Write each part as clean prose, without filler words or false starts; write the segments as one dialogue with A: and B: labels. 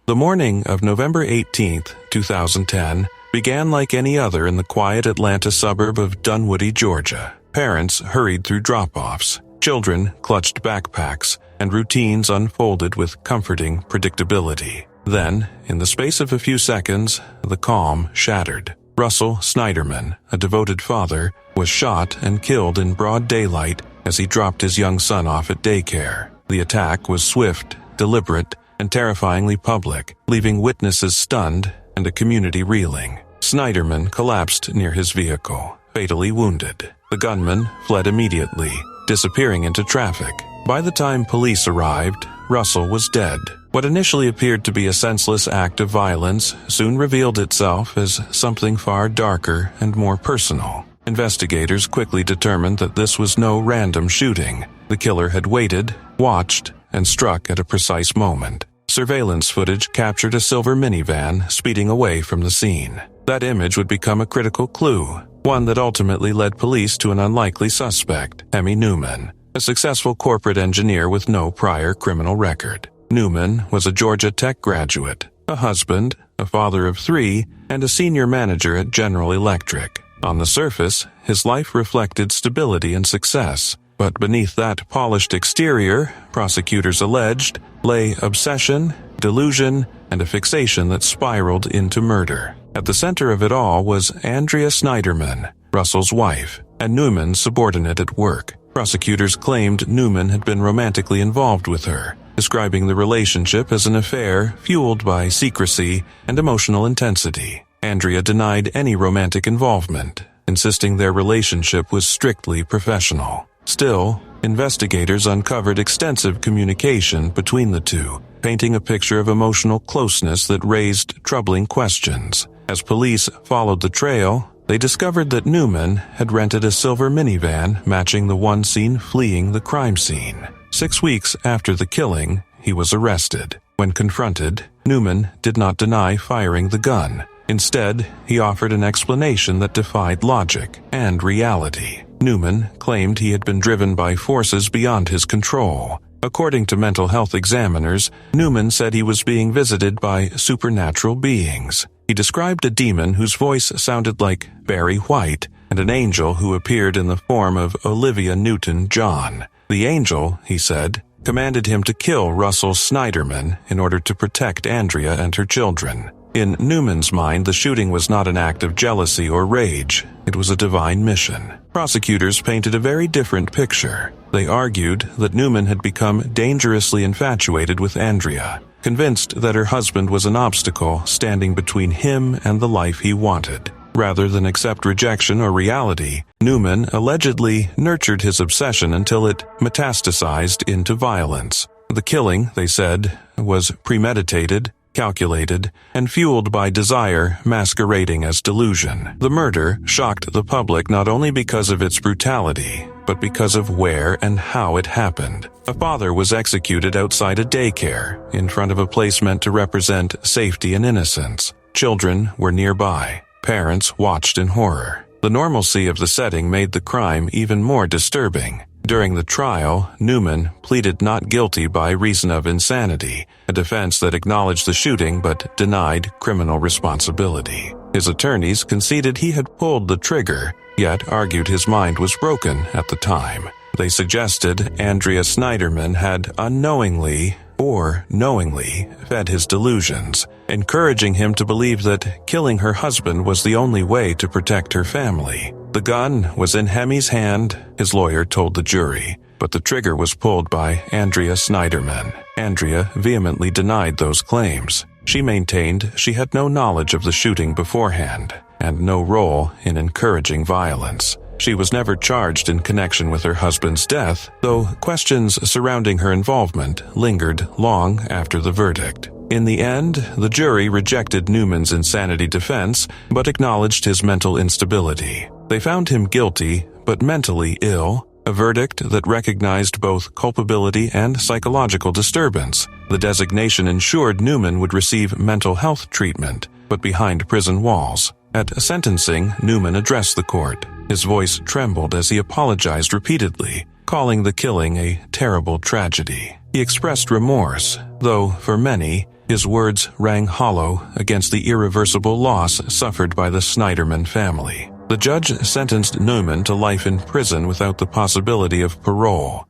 A: The morning of November 18, 2010, began like any other in the quiet Atlanta suburb of Dunwoody, Georgia. Parents hurried through drop-offs. Children clutched backpacks, and routines unfolded with comforting predictability. Then, in the space of a few seconds, the calm shattered. Russell Sniderman, a devoted father, was shot and killed in broad daylight as he dropped his young son off at daycare. The attack was swift, deliberate, and terrifyingly public, leaving witnesses stunned and a community reeling. Sniderman collapsed near his vehicle, fatally wounded. The gunman fled immediately, disappearing into traffic. By the time police arrived, Russell was dead. What initially appeared to be a senseless act of violence soon revealed itself as something far darker and more personal. Investigators quickly determined that this was no random shooting. The killer had waited, watched, and struck at a precise moment. Surveillance footage captured a silver minivan speeding away from the scene. That image would become a critical clue, one that ultimately led police to an unlikely suspect, Hemi Newman, a successful corporate engineer with no prior criminal record. Newman was a Georgia Tech graduate, a husband, a father of 3, and a senior manager at General Electric. On the surface, his life reflected stability and success, but beneath that polished exterior, prosecutors alleged, lay obsession, delusion, and a fixation that spiraled into murder. At the center of it all was Andrea Sniderman, Russell's wife, and Newman's subordinate at work. Prosecutors claimed Newman had been romantically involved with her, describing the relationship as an affair fueled by secrecy and emotional intensity. Andrea denied any romantic involvement, insisting their relationship was strictly professional. Still, investigators uncovered extensive communication between the two, painting a picture of emotional closeness that raised troubling questions. As police followed the trail, they discovered that Newman had rented a silver minivan matching the one seen fleeing the crime scene. 6 weeks after the killing, he was arrested. When confronted, Newman did not deny firing the gun. Instead, he offered an explanation that defied logic and reality. Newman claimed he had been driven by forces beyond his control. According to mental health examiners, Newman said he was being visited by supernatural beings. He described a demon whose voice sounded like Barry White and an angel who appeared in the form of Olivia Newton-John. The angel, he said, commanded him to kill Russell Sniderman in order to protect Andrea and her children. In Newman's mind, the shooting was not an act of jealousy or rage. It was a divine mission. Prosecutors painted a very different picture. They argued that Newman had become dangerously infatuated with Andrea, convinced that her husband was an obstacle standing between him and the life he wanted. Rather than accept rejection or reality, Newman allegedly nurtured his obsession until it metastasized into violence. The killing, they said, was premeditated, calculated, and fueled by desire masquerading as delusion. The murder shocked the public not only because of its brutality, but because of where and how it happened. A father was executed outside a daycare, in front of a place meant to represent safety and innocence. Children were nearby. Parents watched in horror. The normalcy of the setting made the crime even more disturbing. During the trial, Newman pleaded not guilty by reason of insanity, a defense that acknowledged the shooting but denied criminal responsibility. His attorneys conceded he had pulled the trigger, yet argued his mind was broken at the time. They suggested Andrea Sniderman had unknowingly or knowingly fed his delusions, encouraging him to believe that killing her husband was the only way to protect her family. The gun was in Hemi's hand, his lawyer told the jury, but the trigger was pulled by Andrea Sniderman. Andrea vehemently denied those claims. She maintained she had no knowledge of the shooting beforehand and no role in encouraging violence. She was never charged in connection with her husband's death, though questions surrounding her involvement lingered long after the verdict. In the end, the jury rejected Newman's insanity defense, but acknowledged his mental instability. They found him guilty, but mentally ill, a verdict that recognized both culpability and psychological disturbance. The designation ensured Newman would receive mental health treatment, but behind prison walls. At sentencing, Newman addressed the court. His voice trembled as he apologized repeatedly, calling the killing a terrible tragedy. He expressed remorse, though for many, His words rang hollow against the irreversible loss suffered by the Sniderman family. The judge sentenced Neumann to life in prison without the possibility of parole.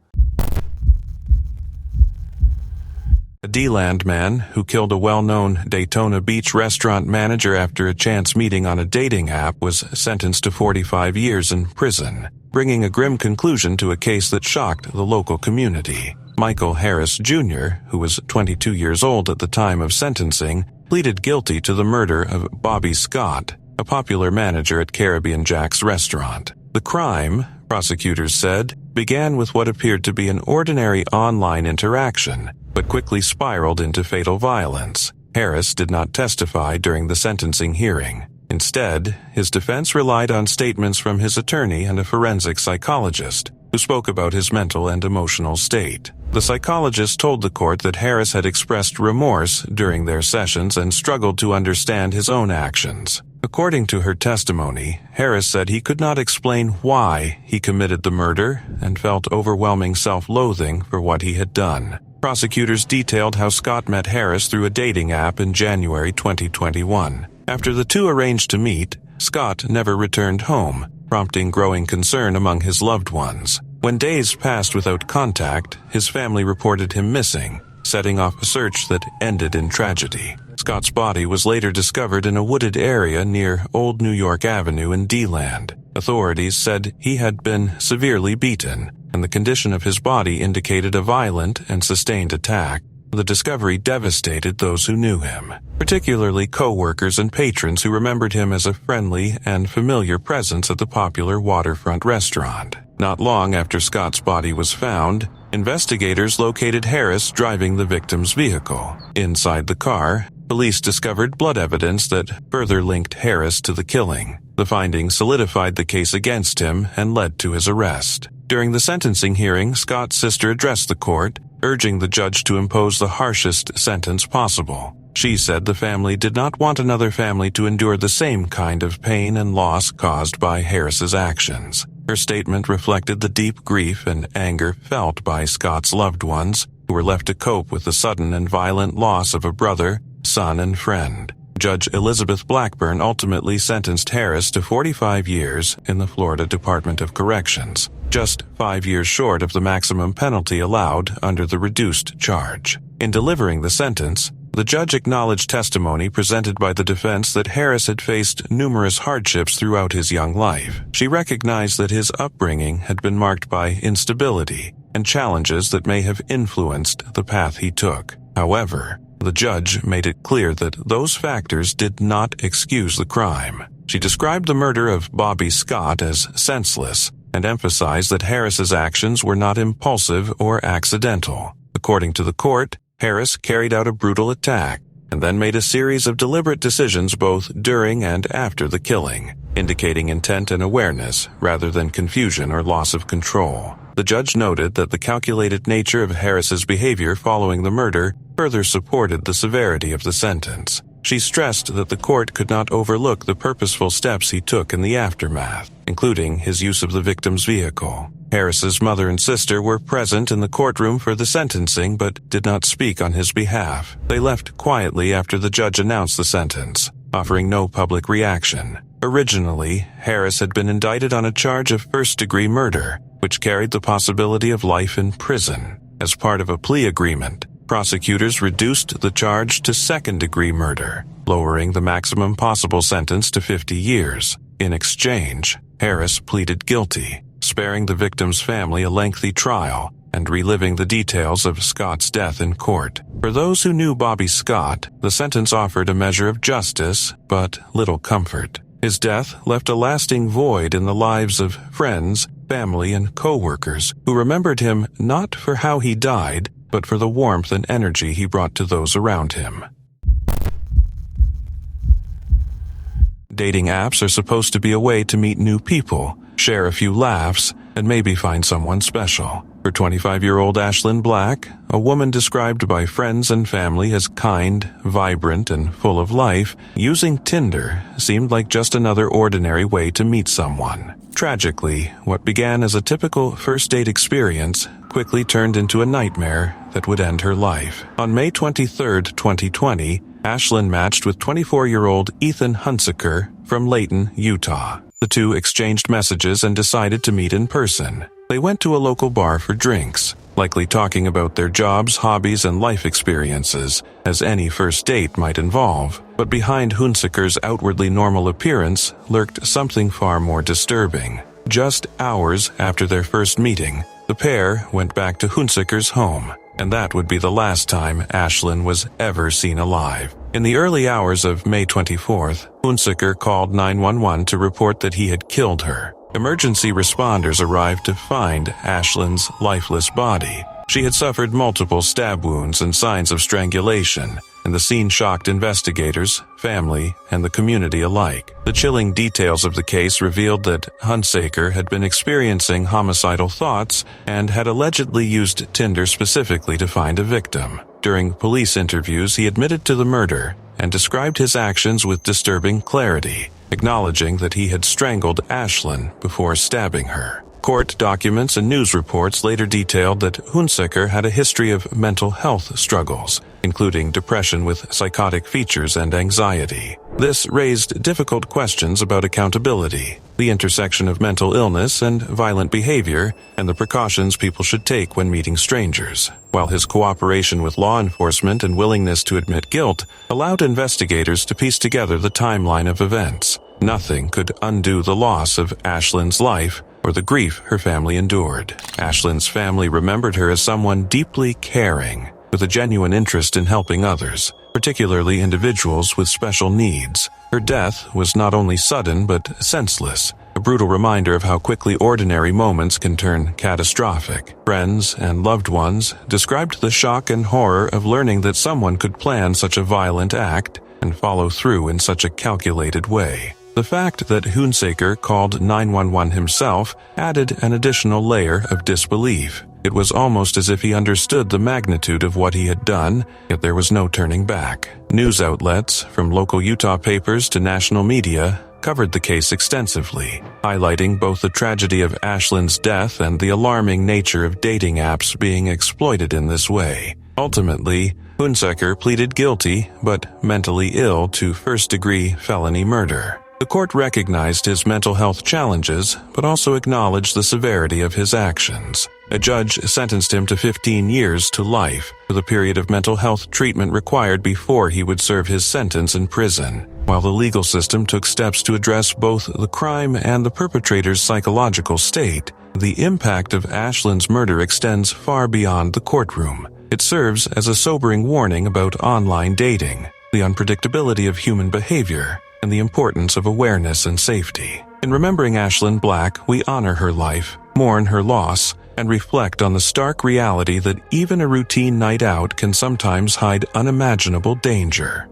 A: A D-Land man who killed a well-known Daytona Beach restaurant manager after a chance meeting on a dating app was sentenced to 45 years in prison, bringing a grim conclusion to a case that shocked the local community. Michael Harris, Jr., who was 22 years old at the time of sentencing, pleaded guilty to the murder of Bobby Scott, a popular manager at Caribbean Jack's restaurant. The crime, prosecutors said, began with what appeared to be an ordinary online interaction, but quickly spiraled into fatal violence. Harris did not testify during the sentencing hearing. Instead, his defense relied on statements from his attorney and a forensic psychologist, who spoke about his mental and emotional state. The psychologist told the court that Harris had expressed remorse during their sessions and struggled to understand his own actions. According to her testimony, Harris said he could not explain why he committed the murder and felt overwhelming self-loathing for what he had done. Prosecutors detailed how Scott met Harris through a dating app in January 2021. After the two arranged to meet, Scott never returned home, prompting growing concern among his loved ones. When days passed without contact, his family reported him missing, setting off a search that ended in tragedy. Scott's body was later discovered in a wooded area near Old New York Avenue in D-Land. Authorities said he had been severely beaten, and the condition of his body indicated a violent and sustained attack. The discovery devastated those who knew him, particularly co-workers and patrons who remembered him as a friendly and familiar presence at the popular waterfront restaurant. Not long after Scott's body was found, investigators located Harris driving the victim's vehicle. Inside the car, police discovered blood evidence that further linked Harris to the killing. The findings solidified the case against him and led to his arrest. During the sentencing hearing, Scott's sister addressed the court, urging the judge to impose the harshest sentence possible. She said the family did not want another family to endure the same kind of pain and loss caused by Harris's actions. Her statement reflected the deep grief and anger felt by Scott's loved ones, who were left to cope with the sudden and violent loss of a brother, son, and friend. Judge Elizabeth Blackburn ultimately sentenced Harris to 45 years in the Florida Department of Corrections, just 5 years short of the maximum penalty allowed under the reduced charge. In delivering the sentence, the judge acknowledged testimony presented by the defense that Harris had faced numerous hardships throughout his young life. She recognized that his upbringing had been marked by instability and challenges that may have influenced the path he took. However, the judge made it clear that those factors did not excuse the crime. She described the murder of Bobby Scott as senseless and emphasized that Harris's actions were not impulsive or accidental. According to the court, Harris carried out a brutal attack and then made a series of deliberate decisions both during and after the killing, indicating intent and awareness rather than confusion or loss of control. The judge noted that the calculated nature of Harris's behavior following the murder further supported the severity of the sentence. She stressed that the court could not overlook the purposeful steps he took in the aftermath, including his use of the victim's vehicle. Harris's mother and sister were present in the courtroom for the sentencing but did not speak on his behalf. They left quietly after the judge announced the sentence, offering no public reaction. Originally, Harris had been indicted on a charge of first-degree murder, which carried the possibility of life in prison. As part of a plea agreement, prosecutors reduced the charge to second-degree murder, lowering the maximum possible sentence to 50 years. In exchange, Harris pleaded guilty, sparing the victim's family a lengthy trial and reliving the details of Scott's death in court. For those who knew Bobby Scott, the sentence offered a measure of justice, but little comfort. His death left a lasting void in the lives of friends, family, and co-workers who remembered him not for how he died, but for the warmth and energy he brought to those around him. Dating apps are supposed to be a way to meet new people, share a few laughs, and maybe find someone special. For 25-year-old Ashlin Black, a woman described by friends and family as kind, vibrant, and full of life, using Tinder seemed like just another ordinary way to meet someone. Tragically, what began as a typical first date experience quickly turned into a nightmare that would end her life. On May 23, 2020, Ashlin matched with 24-year-old Ethan Hunsaker from Layton, Utah. The two exchanged messages and decided to meet in person. They went to a local bar for drinks, likely talking about their jobs, hobbies, and life experiences, as any first date might involve. But behind Hunsaker's outwardly normal appearance lurked something far more disturbing. Just hours after their first meeting, the pair went back to Hunsaker's home, and that would be the last time Ashlin was ever seen alive. In the early hours of May 24th, Hunsaker called 911 to report that he had killed her. Emergency responders arrived to find Ashlin's lifeless body. She had suffered multiple stab wounds and signs of strangulation, and the scene shocked investigators, family, and the community alike. The chilling details of the case revealed that Hunsaker had been experiencing homicidal thoughts and had allegedly used Tinder specifically to find a victim. During police interviews, he admitted to the murder and described his actions with disturbing clarity, acknowledging that he had strangled Ashlin before stabbing her. Court documents and news reports later detailed that Hunsaker had a history of mental health struggles, including depression with psychotic features and anxiety. This raised difficult questions about accountability, the intersection of mental illness and violent behavior, and the precautions people should take when meeting strangers. While his cooperation with law enforcement and willingness to admit guilt allowed investigators to piece together the timeline of events, nothing could undo the loss of Ashlin's life or the grief her family endured. Ashlin's family remembered her as someone deeply caring, with a genuine interest in helping others, particularly individuals with special needs. Her death was not only sudden but senseless, a brutal reminder of how quickly ordinary moments can turn catastrophic. Friends and loved ones described the shock and horror of learning that someone could plan such a violent act and follow through in such a calculated way. The fact that Hunsaker called 911 himself added an additional layer of disbelief. It was almost as if he understood the magnitude of what he had done, yet there was no turning back. News outlets, from local Utah papers to national media, covered the case extensively, highlighting both the tragedy of Ashlin's death and the alarming nature of dating apps being exploited in this way. Ultimately, Hunsaker pleaded guilty, but mentally ill, to first-degree felony murder. The court recognized his mental health challenges, but also acknowledged the severity of his actions. A judge sentenced him to 15 years to life, for the period of mental health treatment required before he would serve his sentence in prison, while the legal system took steps to address both the crime and the perpetrator's psychological state. The impact of Ashlin's murder extends far beyond the courtroom. It serves as a sobering warning about online dating, the unpredictability of human behavior, and the importance of awareness and safety. In remembering Ashlin Black, we honor her life, mourn her loss, and reflect on the stark reality that even a routine night out can sometimes hide unimaginable danger.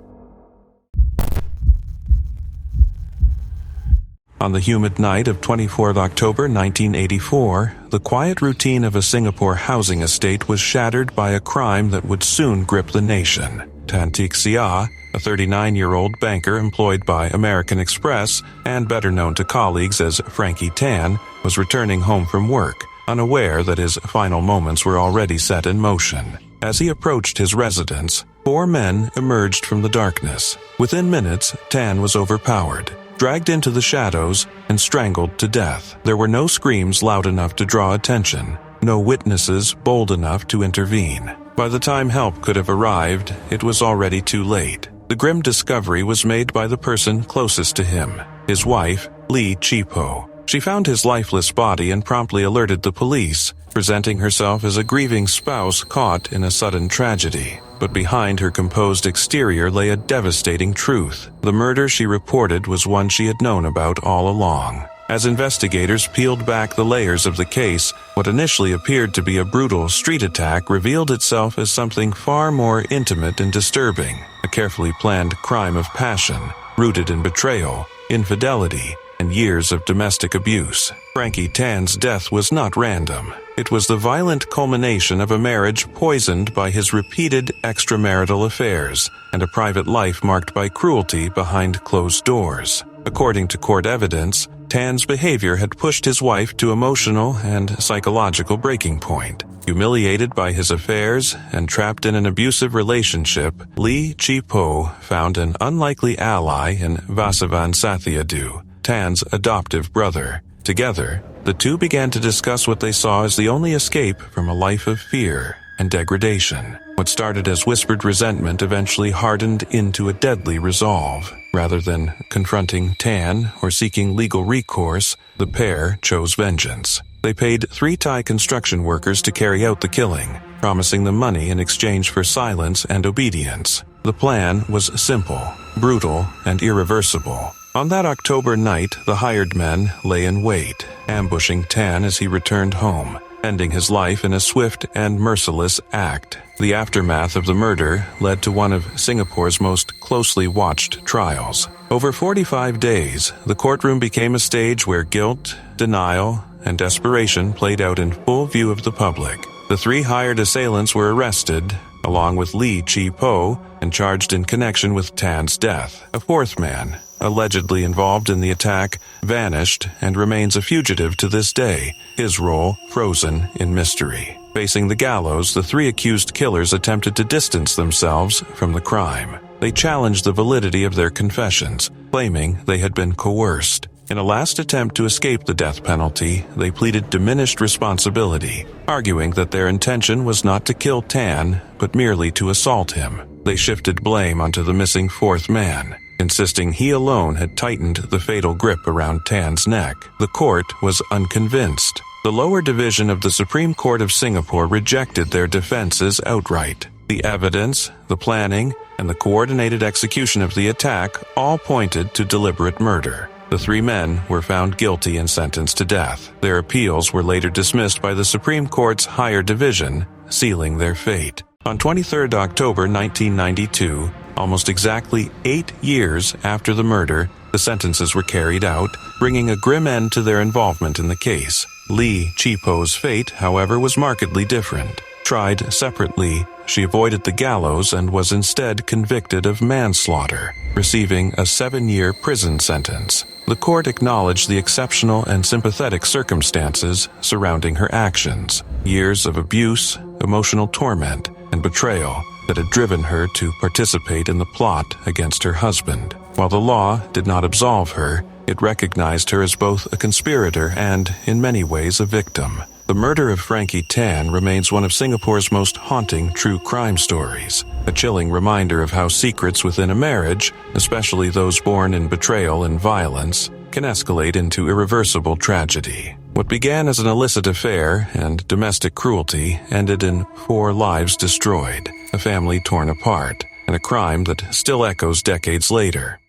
A: On the humid night of 24 October 1984, the quiet routine of a Singapore housing estate was shattered by a crime that would soon grip the nation. Tan Teek Sia, a 39-year-old banker employed by American Express and better known to colleagues as Frankie Tan, was returning home from work, unaware that his final moments were already set in motion. As he approached his residence, 4 men emerged from the darkness. Within minutes, Tan was overpowered, dragged into the shadows, and strangled to death. There were no screams loud enough to draw attention, no witnesses bold enough to intervene. By the time help could have arrived, it was already too late. The grim discovery was made by the person closest to him, his wife, Lee Chipo. She found his lifeless body and promptly alerted the police, presenting herself as a grieving spouse caught in a sudden tragedy. But behind her composed exterior lay a devastating truth. The murder she reported was one she had known about all along. As investigators peeled back the layers of the case, what initially appeared to be a brutal street attack revealed itself as something far more intimate and disturbing, a carefully planned crime of passion, rooted in betrayal, infidelity, and years of domestic abuse. Frankie Tan's death was not random. It was the violent culmination of a marriage poisoned by his repeated extramarital affairs and a private life marked by cruelty behind closed doors. According to court evidence, Tan's behavior had pushed his wife to emotional and psychological breaking point. Humiliated by his affairs and trapped in an abusive relationship, Lee Chi-po found an unlikely ally in Vasavan Sathiadu, Tan's adoptive brother. Together, the two began to discuss what they saw as the only escape from a life of fear and degradation. What started as whispered resentment eventually hardened into a deadly resolve. Rather than confronting Tan or seeking legal recourse, the pair chose vengeance. They paid 3 Thai construction workers to carry out the killing, promising them money in exchange for silence and obedience. The plan was simple, brutal, and irreversible. On that October night, the hired men lay in wait, ambushing Tan as he returned home, ending his life in a swift and merciless act. The aftermath of the murder led to one of Singapore's most closely watched trials. Over 45 days, the courtroom became a stage where guilt, denial, and desperation played out in full view of the public. The 3 hired assailants were arrested, along with Lee Chi-po, and charged in connection with Tan's death. A 4th man, allegedly involved in the attack, vanished and remains a fugitive to this day, his role frozen in mystery. Facing the gallows, the 3 accused killers attempted to distance themselves from the crime. They challenged the validity of their confessions, claiming they had been coerced. In a last attempt to escape the death penalty, they pleaded diminished responsibility, arguing that their intention was not to kill Tan, but merely to assault him. They shifted blame onto the missing 4th man, insisting he alone had tightened the fatal grip around Tan's neck. The court was unconvinced. The lower division of the Supreme Court of Singapore rejected their defenses outright. The evidence, the planning, and the coordinated execution of the attack all pointed to deliberate murder. The 3 men were found guilty and sentenced to death. Their appeals were later dismissed by the Supreme Court's higher division, sealing their fate. On 23 October 1992, almost exactly 8 years after the murder, the sentences were carried out, bringing a grim end to their involvement in the case. Lee Chi-po's fate, however, was markedly different. Tried separately, she avoided the gallows and was instead convicted of manslaughter, receiving a 7-year prison sentence. The court acknowledged the exceptional and sympathetic circumstances surrounding her actions, years of abuse, emotional torment, and betrayal that had driven her to participate in the plot against her husband. While the law did not absolve her, it recognized her as both a conspirator and, in many ways, a victim. The murder of Frankie Tan remains one of Singapore's most haunting true crime stories, a chilling reminder of how secrets within a marriage, especially those born in betrayal and violence, can escalate into irreversible tragedy. What began as an illicit affair and domestic cruelty ended in 4 lives destroyed, a family torn apart, and a crime that still echoes decades later.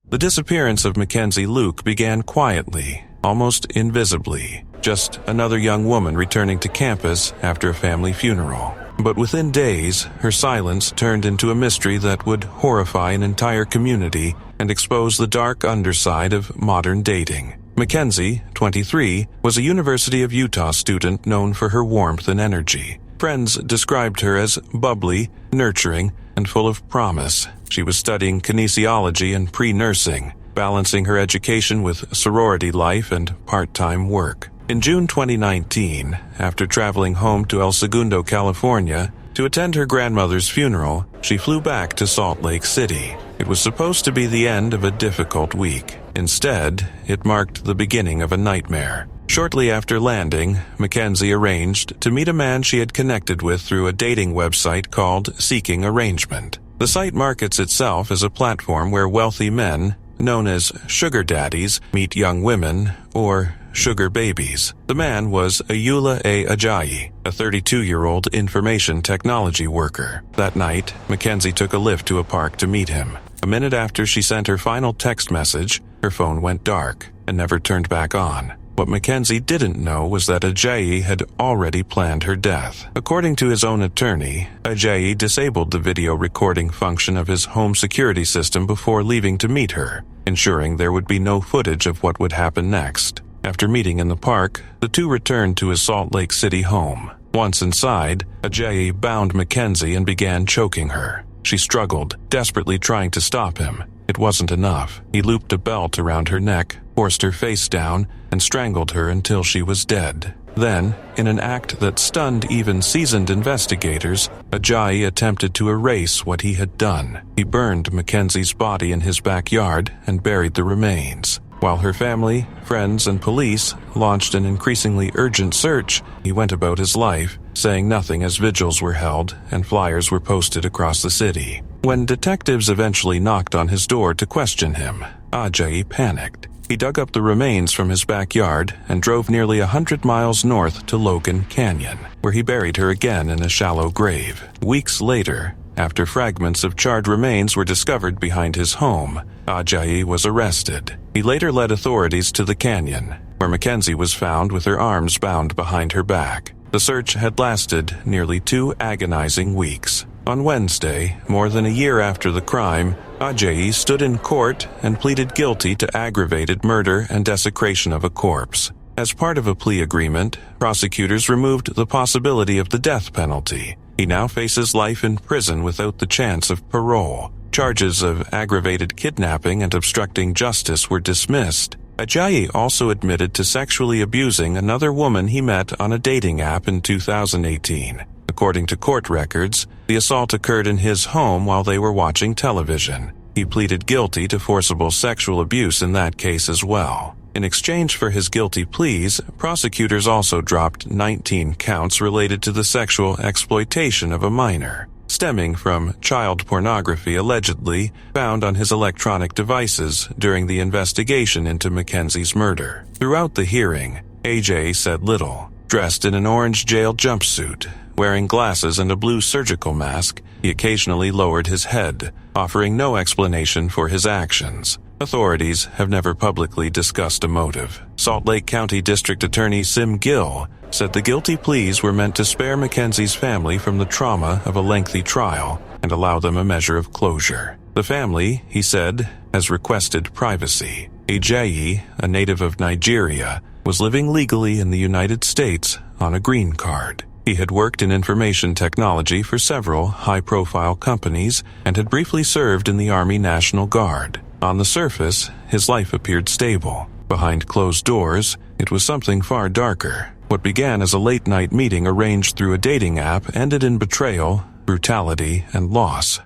A: The disappearance of McKenzie Lueck began quietly, almost invisibly, just another young woman returning to campus after a family funeral. But within days, her silence turned into a mystery that would horrify an entire community and expose the dark underside of modern dating. McKenzie, 23, was a University of Utah student known for her warmth and energy. Friends described her as bubbly, nurturing, and full of promise. She was studying kinesiology and pre-nursing, balancing her education with sorority life and part-time work. In June 2019, after traveling home to El Segundo, California, to attend her grandmother's funeral, she flew back to Salt Lake City. It was supposed to be the end of a difficult week. Instead, it marked the beginning of a nightmare. Shortly after landing, McKenzie arranged to meet a man she had connected with through a dating website called Seeking Arrangement. The site markets itself as a platform where wealthy men, known as sugar daddies, meet young women, or sugar babies. The man was Ayula A. Ajayi, a 32-year-old information technology worker. That night, McKenzie took a lift to a park to meet him. A minute after she sent her final text message, her phone went dark and never turned back on. What McKenzie didn't know was that Ajayi had already planned her death. According to his own attorney, Ajayi disabled the video recording function of his home security system before leaving to meet her, ensuring there would be no footage of what would happen next. After meeting in the park, the two returned to his Salt Lake City home. Once inside, Ajayi bound McKenzie and began choking her. She struggled, desperately trying to stop him. It wasn't enough. He looped a belt around her neck, forced her face down, and strangled her until she was dead. Then, in an act that stunned even seasoned investigators, Ajayi attempted to erase what he had done. He burned McKenzie's body in his backyard and buried the remains. While her family, friends, and police launched an increasingly urgent search, he went about his life, saying nothing as vigils were held and flyers were posted across the city. When detectives eventually knocked on his door to question him, Ajayi panicked. He dug up the remains from his backyard and drove nearly 100 miles north to Logan Canyon, where he buried her again in a shallow grave. Weeks later, after fragments of charred remains were discovered behind his home, Ajayi was arrested. He later led authorities to the canyon, where McKenzie was found with her arms bound behind her back. The search had lasted nearly 2 agonizing weeks. On Wednesday, more than a year after the crime, Ajayi stood in court and pleaded guilty to aggravated murder and desecration of a corpse. As part of a plea agreement, prosecutors removed the possibility of the death penalty. He now faces life in prison without the chance of parole. Charges of aggravated kidnapping and obstructing justice were dismissed. Ajayi also admitted to sexually abusing another woman he met on a dating app in 2018. According to court records, the assault occurred in his home while they were watching television. He pleaded guilty to forcible sexual abuse in that case as well. In exchange for his guilty pleas, prosecutors also dropped 19 counts related to the sexual exploitation of a minor, stemming from child pornography allegedly found on his electronic devices during the investigation into McKenzie's murder. Throughout the hearing, AJ said little. Dressed in an orange jail jumpsuit, wearing glasses and a blue surgical mask, he occasionally lowered his head, offering no explanation for his actions. Authorities have never publicly discussed a motive. Salt Lake County District Attorney Sim Gill said the guilty pleas were meant to spare McKenzie's family from the trauma of a lengthy trial and allow them a measure of closure. The family, he said, has requested privacy. Ajayi, a native of Nigeria, was living legally in the United States on a green card. He had worked in information technology for several high-profile companies and had briefly served in the Army National Guard. On the surface, his life appeared stable. Behind closed doors, it was something far darker. What began as a late-night meeting arranged through a dating app ended in betrayal, brutality, and loss.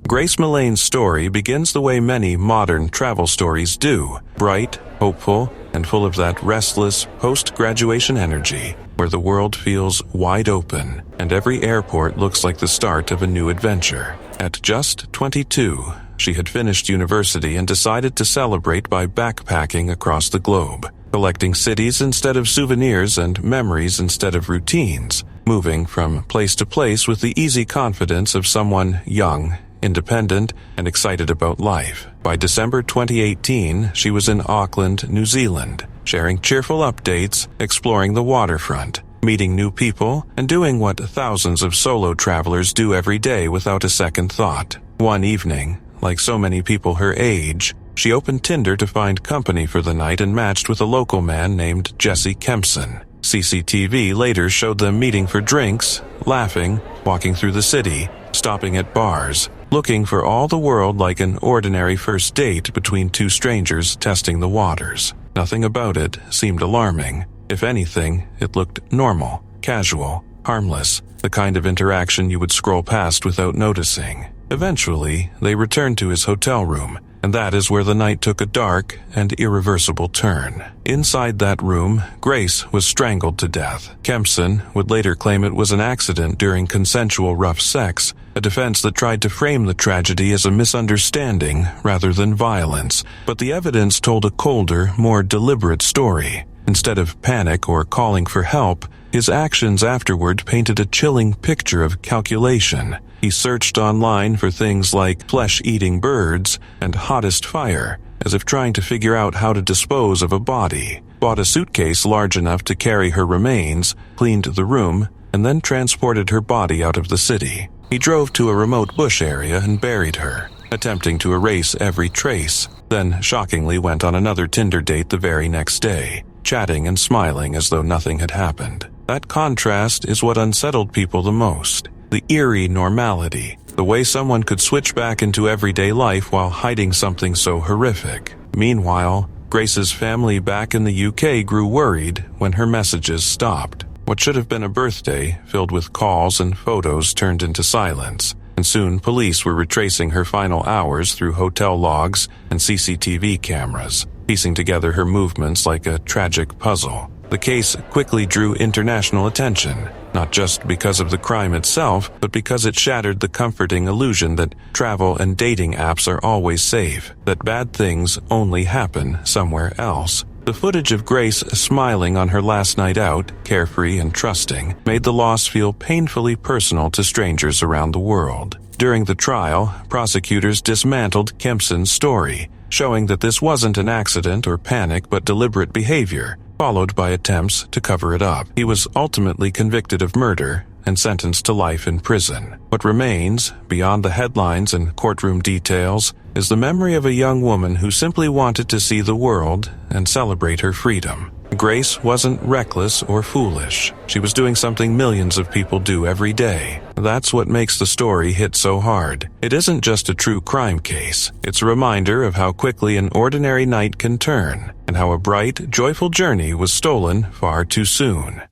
A: Grace Millane's story begins the way many modern travel stories do, bright, hopeful, and full of that restless, post-graduation energy, where the world feels wide open, and every airport looks like the start of a new adventure. At just 22, she had finished university and decided to celebrate by backpacking across the globe, collecting cities instead of souvenirs and memories instead of routines, moving from place to place with the easy confidence of someone young, independent, and excited about life. By December 2018, she was in Auckland, New Zealand, sharing cheerful updates, exploring the waterfront, meeting new people, and doing what thousands of solo travelers do every day without a second thought. One evening, like so many people her age, she opened Tinder to find company for the night and matched with a local man named Jesse Kempson. CCTV later showed them meeting for drinks, laughing, walking through the city, stopping at bars, looking for all the world like an ordinary first date between two strangers testing the waters. Nothing about it seemed alarming. If anything, it looked normal, casual, harmless, the kind of interaction you would scroll past without noticing. Eventually, they returned to his hotel room, and that is where the night took a dark and irreversible turn. Inside that room, Grace was strangled to death. Kempson would later claim it was an accident during consensual rough sex, a defense that tried to frame the tragedy as a misunderstanding rather than violence, but the evidence told a colder, more deliberate story. Instead of panic or calling for help, his actions afterward painted a chilling picture of calculation. He searched online for things like flesh-eating birds and hottest fire, as if trying to figure out how to dispose of a body, bought a suitcase large enough to carry her remains, cleaned the room, and then transported her body out of the city. He drove to a remote bush area and buried her, attempting to erase every trace, then shockingly went on another Tinder date the very next day, chatting and smiling as though nothing had happened. That contrast is what unsettled people the most. The eerie normality, the way someone could switch back into everyday life while hiding something so horrific. Meanwhile, Grace's family back in the UK grew worried when her messages stopped. What should have been a birthday filled with calls and photos turned into silence, and soon police were retracing her final hours through hotel logs and CCTV cameras, piecing together her movements like a tragic puzzle. The case quickly drew international attention, not just because of the crime itself, but because it shattered the comforting illusion that travel and dating apps are always safe, that bad things only happen somewhere else. The footage of Grace smiling on her last night out, carefree and trusting, made the loss feel painfully personal to strangers around the world. During the trial, prosecutors dismantled Kempson's story, showing that this wasn't an accident or panic but deliberate behavior, followed by attempts to cover it up. He was ultimately convicted of murder and sentenced to life in prison. What remains, beyond the headlines and courtroom details, is the memory of a young woman who simply wanted to see the world and celebrate her freedom. Grace wasn't reckless or foolish. She was doing something millions of people do every day. That's what makes the story hit so hard. It isn't just a true crime case. It's a reminder of how quickly an ordinary night can turn, and how a bright, joyful journey was stolen far too soon.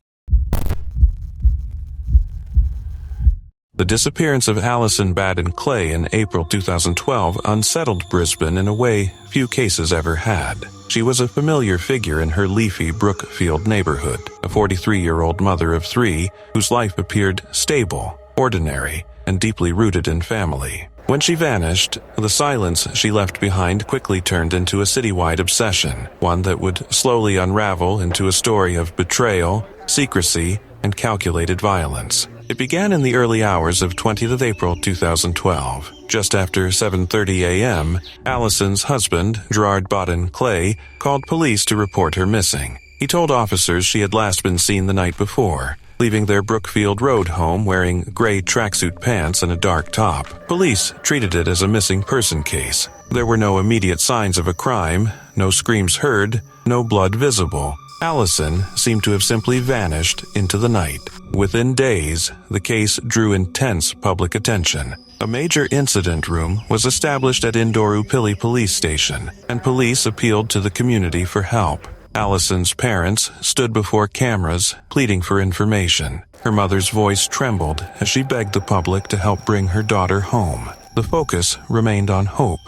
A: The disappearance of Allison Baden-Clay in April 2012 unsettled Brisbane in a way few cases ever had. She was a familiar figure in her leafy Brookfield neighborhood, a 43-year-old mother of three whose life appeared stable, ordinary, and deeply rooted in family. When she vanished, the silence she left behind quickly turned into a citywide obsession, one that would slowly unravel into a story of betrayal, secrecy, and calculated violence. It began in the early hours of 20th April 2012. Just after 7:30 a.m., Allison's husband, Gerard Baden-Clay, called police to report her missing. He told officers she had last been seen the night before, leaving their Brookfield Road home wearing gray tracksuit pants and a dark top. Police treated it as a missing person case. There were no immediate signs of a crime, no screams heard, no blood visible. Allison seemed to have simply vanished into the night. Within days, the case drew intense public attention. A major incident room was established at Indooroopilly Police Station, and police appealed to the community for help. Allison's parents stood before cameras, pleading for information. Her mother's voice trembled as she begged the public to help bring her daughter home. The focus remained on hope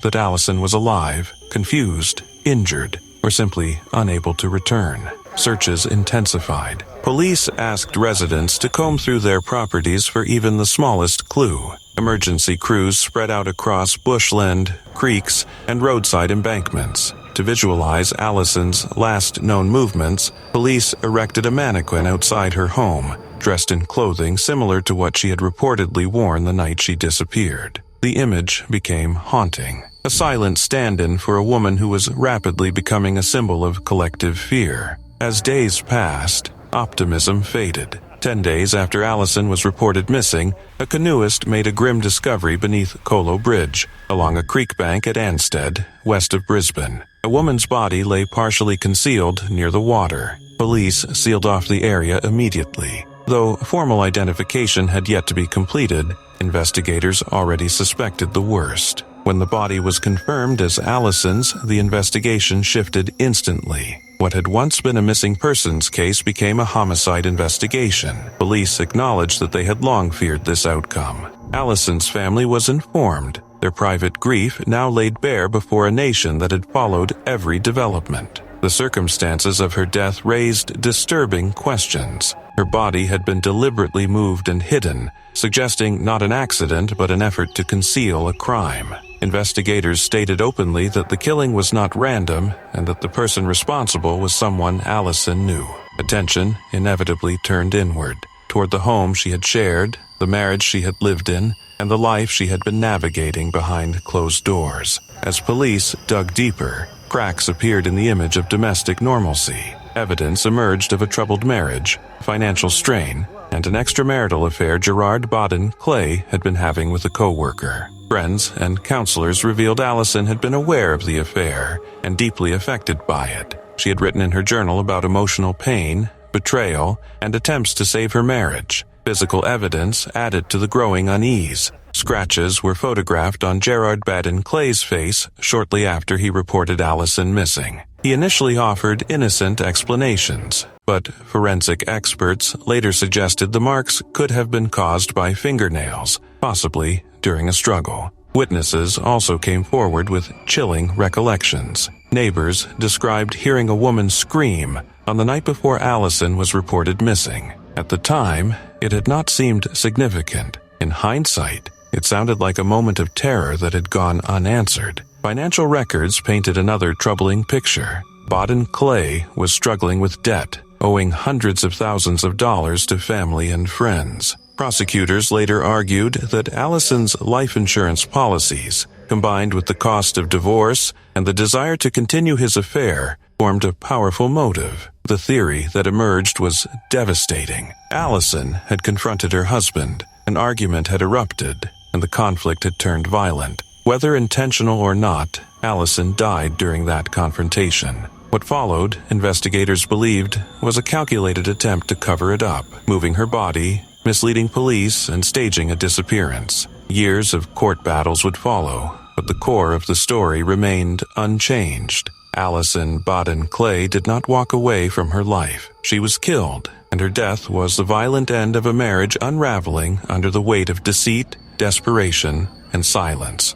A: that Allison was alive, confused, injured, or simply unable to return. Searches intensified. Police asked residents to comb through their properties for even the smallest clue. Emergency crews spread out across bushland, creeks, and roadside embankments. To visualize Allison's last known movements, police erected a mannequin outside her home, dressed in clothing similar to what she had reportedly worn the night she disappeared. The image became haunting. A silent stand-in for a woman who was rapidly becoming a symbol of collective fear. As days passed, optimism faded. 10 days after Allison was reported missing, a canoeist made a grim discovery beneath Colo Bridge, along a creek bank at Anstead, west of Brisbane. A woman's body lay partially concealed near the water. Police sealed off the area immediately. Though formal identification had yet to be completed, investigators already suspected the worst. When the body was confirmed as Allison's, the investigation shifted instantly. What had once been a missing persons case became a homicide investigation. Police acknowledged that they had long feared this outcome. Allison's family was informed. Their private grief now laid bare before a nation that had followed every development. The circumstances of her death raised disturbing questions. Her body had been deliberately moved and hidden, suggesting not an accident but an effort to conceal a crime. Investigators stated openly that the killing was not random and that the person responsible was someone Allison knew. Attention inevitably turned inward, toward the home she had shared, the marriage she had lived in, and the life she had been navigating behind closed doors. As police dug deeper, cracks appeared in the image of domestic normalcy. Evidence emerged of a troubled marriage, financial strain, and an extramarital affair Gerard Baden-Clay had been having with a co-worker. Friends and counselors revealed Allison had been aware of the affair and deeply affected by it. She had written in her journal about emotional pain, betrayal, and attempts to save her marriage. Physical evidence added to the growing unease. Scratches were photographed on Gerard Baden-Clay's face shortly after he reported Allison missing. He initially offered innocent explanations, but forensic experts later suggested the marks could have been caused by fingernails, possibly during a struggle. Witnesses also came forward with chilling recollections. Neighbors described hearing a woman scream on the night before Allison was reported missing. At the time, it had not seemed significant. In hindsight, it sounded like a moment of terror that had gone unanswered. Financial records painted another troubling picture. Baden-Clay was struggling with debt, owing hundreds of thousands of dollars to family and friends. Prosecutors later argued that Allison's life insurance policies, combined with the cost of divorce and the desire to continue his affair, formed a powerful motive. The theory that emerged was devastating. Allison had confronted her husband, an argument had erupted, and the conflict had turned violent. Whether intentional or not, Allison died during that confrontation. What followed, investigators believed, was a calculated attempt to cover it up, moving her body, misleading police, and staging a disappearance. Years of court battles would follow, but the core of the story remained unchanged. Allison Baden-Clay did not walk away from her life. She was killed, and her death was the violent end of a marriage unraveling under the weight of deceit, desperation, and silence.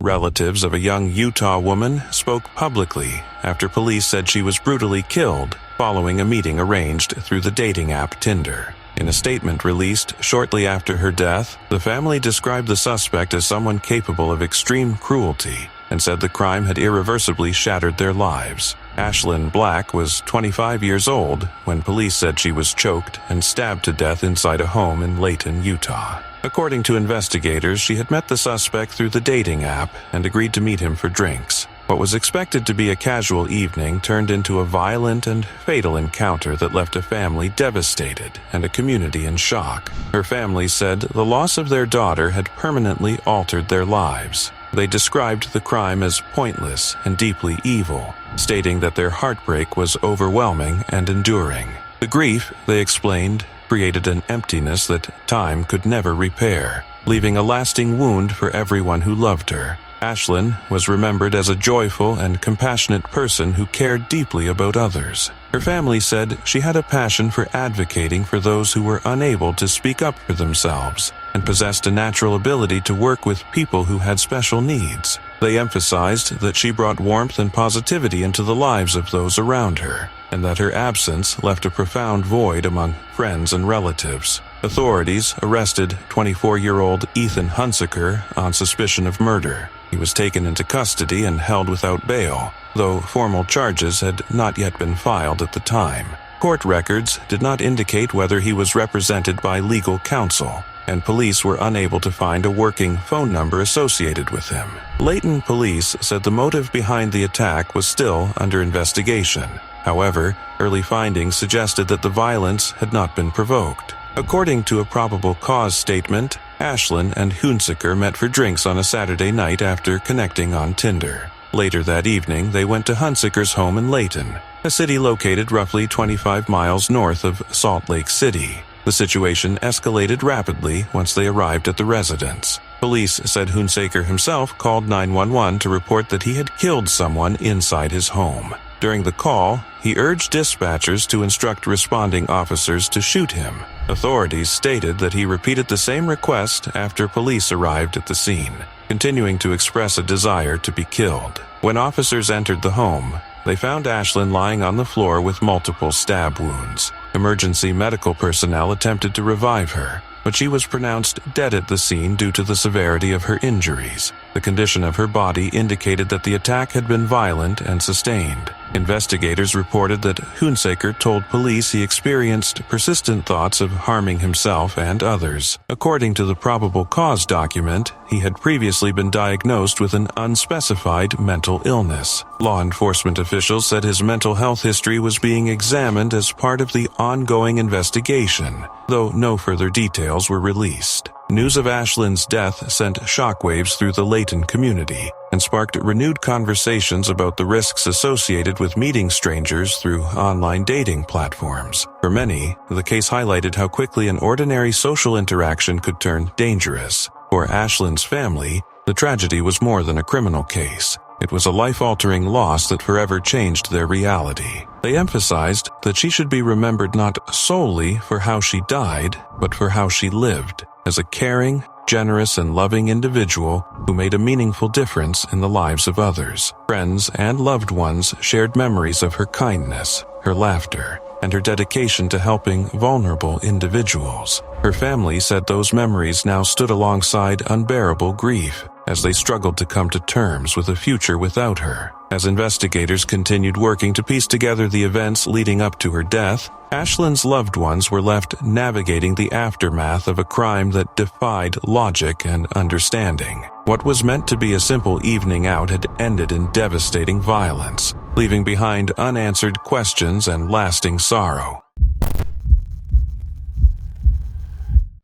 A: Relatives of a young Utah woman spoke publicly after police said she was brutally killed following a meeting arranged through the dating app Tinder. In a statement released shortly after her death, the family described the suspect as someone capable of extreme cruelty and said the crime had irreversibly shattered their lives. Ashlin Black was 25 years old when police said she was choked and stabbed to death inside a home in Layton, Utah. According to investigators, she had met the suspect through the dating app and agreed to meet him for drinks. What was expected to be a casual evening turned into a violent and fatal encounter that left a family devastated and a community in shock. Her family said the loss of their daughter had permanently altered their lives. They described the crime as pointless and deeply evil, stating that their heartbreak was overwhelming and enduring. The grief, they explained, created an emptiness that time could never repair, leaving a lasting wound for everyone who loved her. Ashlin was remembered as a joyful and compassionate person who cared deeply about others. Her family said she had a passion for advocating for those who were unable to speak up for themselves and possessed a natural ability to work with people who had special needs. They emphasized that she brought warmth and positivity into the lives of those around her, and that her absence left a profound void among friends and relatives. Authorities arrested 24-year-old Ethan Hunsaker on suspicion of murder. He was taken into custody and held without bail, though formal charges had not yet been filed at the time. Court records did not indicate whether he was represented by legal counsel, and police were unable to find a working phone number associated with him. Layton police said the motive behind the attack was still under investigation. However, early findings suggested that the violence had not been provoked. According to a probable cause statement, Ashlin and Hunsaker met for drinks on a Saturday night after connecting on Tinder. Later that evening, they went to Hunsaker's home in Layton, a city located roughly 25 miles north of Salt Lake City. The situation escalated rapidly once they arrived at the residence. Police said Hunsaker himself called 911 to report that he had killed someone inside his home. During the call, he urged dispatchers to instruct responding officers to shoot him. Authorities stated that he repeated the same request after police arrived at the scene, continuing to express a desire to be killed. When officers entered the home, they found Ashlin lying on the floor with multiple stab wounds. Emergency medical personnel attempted to revive her, but she was pronounced dead at the scene due to the severity of her injuries. The condition of her body indicated that the attack had been violent and sustained. Investigators reported that Hunsaker told police he experienced persistent thoughts of harming himself and others. According to the probable cause document, he had previously been diagnosed with an unspecified mental illness. Law enforcement officials said his mental health history was being examined as part of the ongoing investigation, though no further details were released. News of Ashlin's death sent shockwaves through the Layton community and sparked renewed conversations about the risks associated with meeting strangers through online dating platforms. For many, the case highlighted how quickly an ordinary social interaction could turn dangerous. For Ashlin's family, the tragedy was more than a criminal case. It was a life-altering loss that forever changed their reality. They emphasized that she should be remembered not solely for how she died, but for how she lived, as a caring, generous, and loving individual who made a meaningful difference in the lives of others. Friends and loved ones shared memories of her kindness, her laughter, and her dedication to helping vulnerable individuals. Her family said those memories now stood alongside unbearable grief as they struggled to come to terms with a future without her. As investigators continued working to piece together the events leading up to her death, Ashlin's loved ones were left navigating the aftermath of a crime that defied logic and understanding. What was meant to be a simple evening out had ended in devastating violence, leaving behind unanswered questions and lasting sorrow.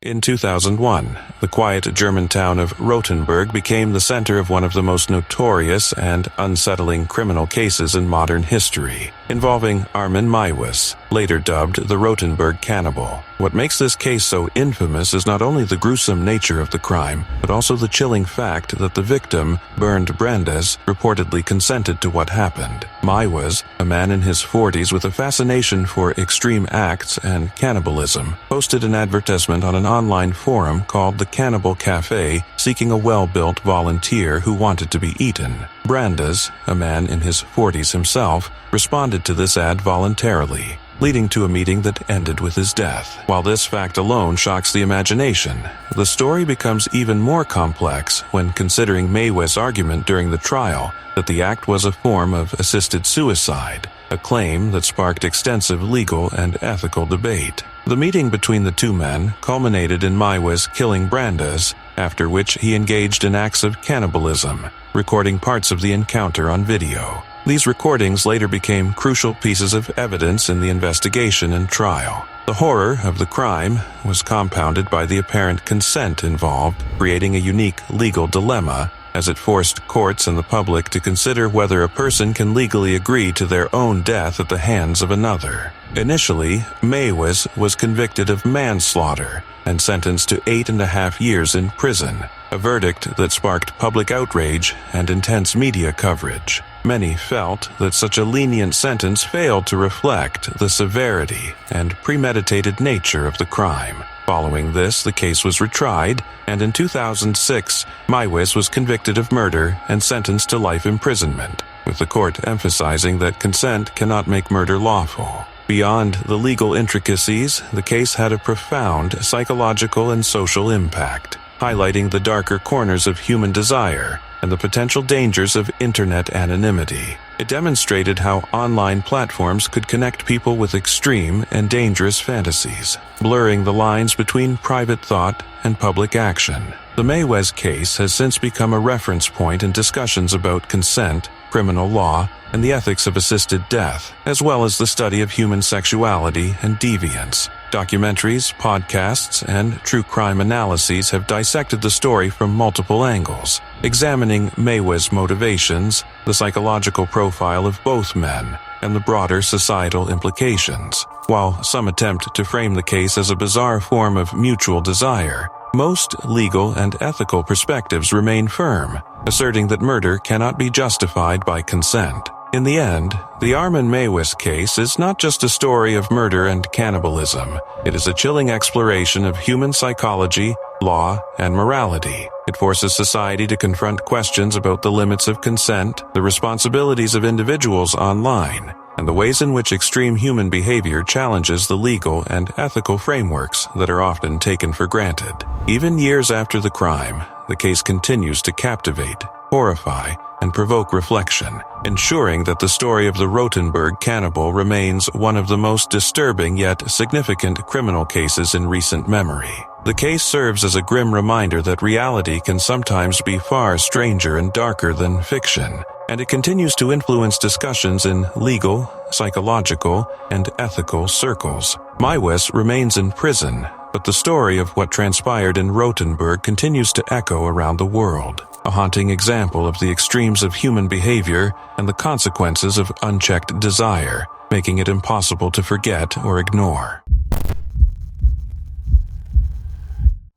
A: In 2001, the quiet German town of Rotenburg became the center of one of the most notorious and unsettling criminal cases in modern history, involving Armin Maiwis, later dubbed the Rotenburg cannibal. What makes this case so infamous is not only the gruesome nature of the crime, but also the chilling fact that the victim, Bernd Brandes, reportedly consented to what happened. Maiwis, a man in his 40s with a fascination for extreme acts and cannibalism, posted an advertisement on an online forum called the Cannibal Cafe, seeking a well-built volunteer who wanted to be eaten. Brandes, a man in his 40s himself, responded to this ad voluntarily, leading to a meeting that ended with his death. While this fact alone shocks the imagination, the story becomes even more complex when considering Maiwis' argument during the trial that the act was a form of assisted suicide, a claim that sparked extensive legal and ethical debate. The meeting between the two men culminated in Maiwis killing Brandes, after which he engaged in acts of cannibalism, recording parts of the encounter on video. These recordings later became crucial pieces of evidence in the investigation and trial. The horror of the crime was compounded by the apparent consent involved, creating a unique legal dilemma as it forced courts and the public to consider whether a person can legally agree to their own death at the hands of another. Initially, Maiwis was convicted of manslaughter and sentenced to 8.5 years in prison, a verdict that sparked public outrage and intense media coverage. Many felt that such a lenient sentence failed to reflect the severity and premeditated nature of the crime. Following this, the case was retried, and in 2006, Maiwis was convicted of murder and sentenced to life imprisonment, with the court emphasizing that consent cannot make murder lawful. Beyond the legal intricacies, the case had a profound psychological and social impact, highlighting the darker corners of human desire and the potential dangers of internet anonymity. It demonstrated how online platforms could connect people with extreme and dangerous fantasies, blurring the lines between private thought and public action. The Maiwis case has since become a reference point in discussions about consent, criminal law, and the ethics of assisted death, as well as the study of human sexuality and deviance. Documentaries, podcasts, and true crime analyses have dissected the story from multiple angles, examining Maiwis' motivations, the psychological profile of both men, and the broader societal implications. While some attempt to frame the case as a bizarre form of mutual desire, most legal and ethical perspectives remain firm, asserting that murder cannot be justified by consent. In the end, the Armin Maiwis case is not just a story of murder and cannibalism. It is a chilling exploration of human psychology, law, and morality. It forces society to confront questions about the limits of consent, the responsibilities of individuals online, and the ways in which extreme human behavior challenges the legal and ethical frameworks that are often taken for granted. Even years after the crime, the case continues to captivate, horrify, and provoke reflection, ensuring that the story of the Rotenburg cannibal remains one of the most disturbing yet significant criminal cases in recent memory. The case serves as a grim reminder that reality can sometimes be far stranger and darker than fiction, and it continues to influence discussions in legal, psychological, and ethical circles. Maiwis remains in prison, but the story of what transpired in Rotenburg continues to echo around the world, a haunting example of the extremes of human behavior and the consequences of unchecked desire, making it impossible to forget or ignore.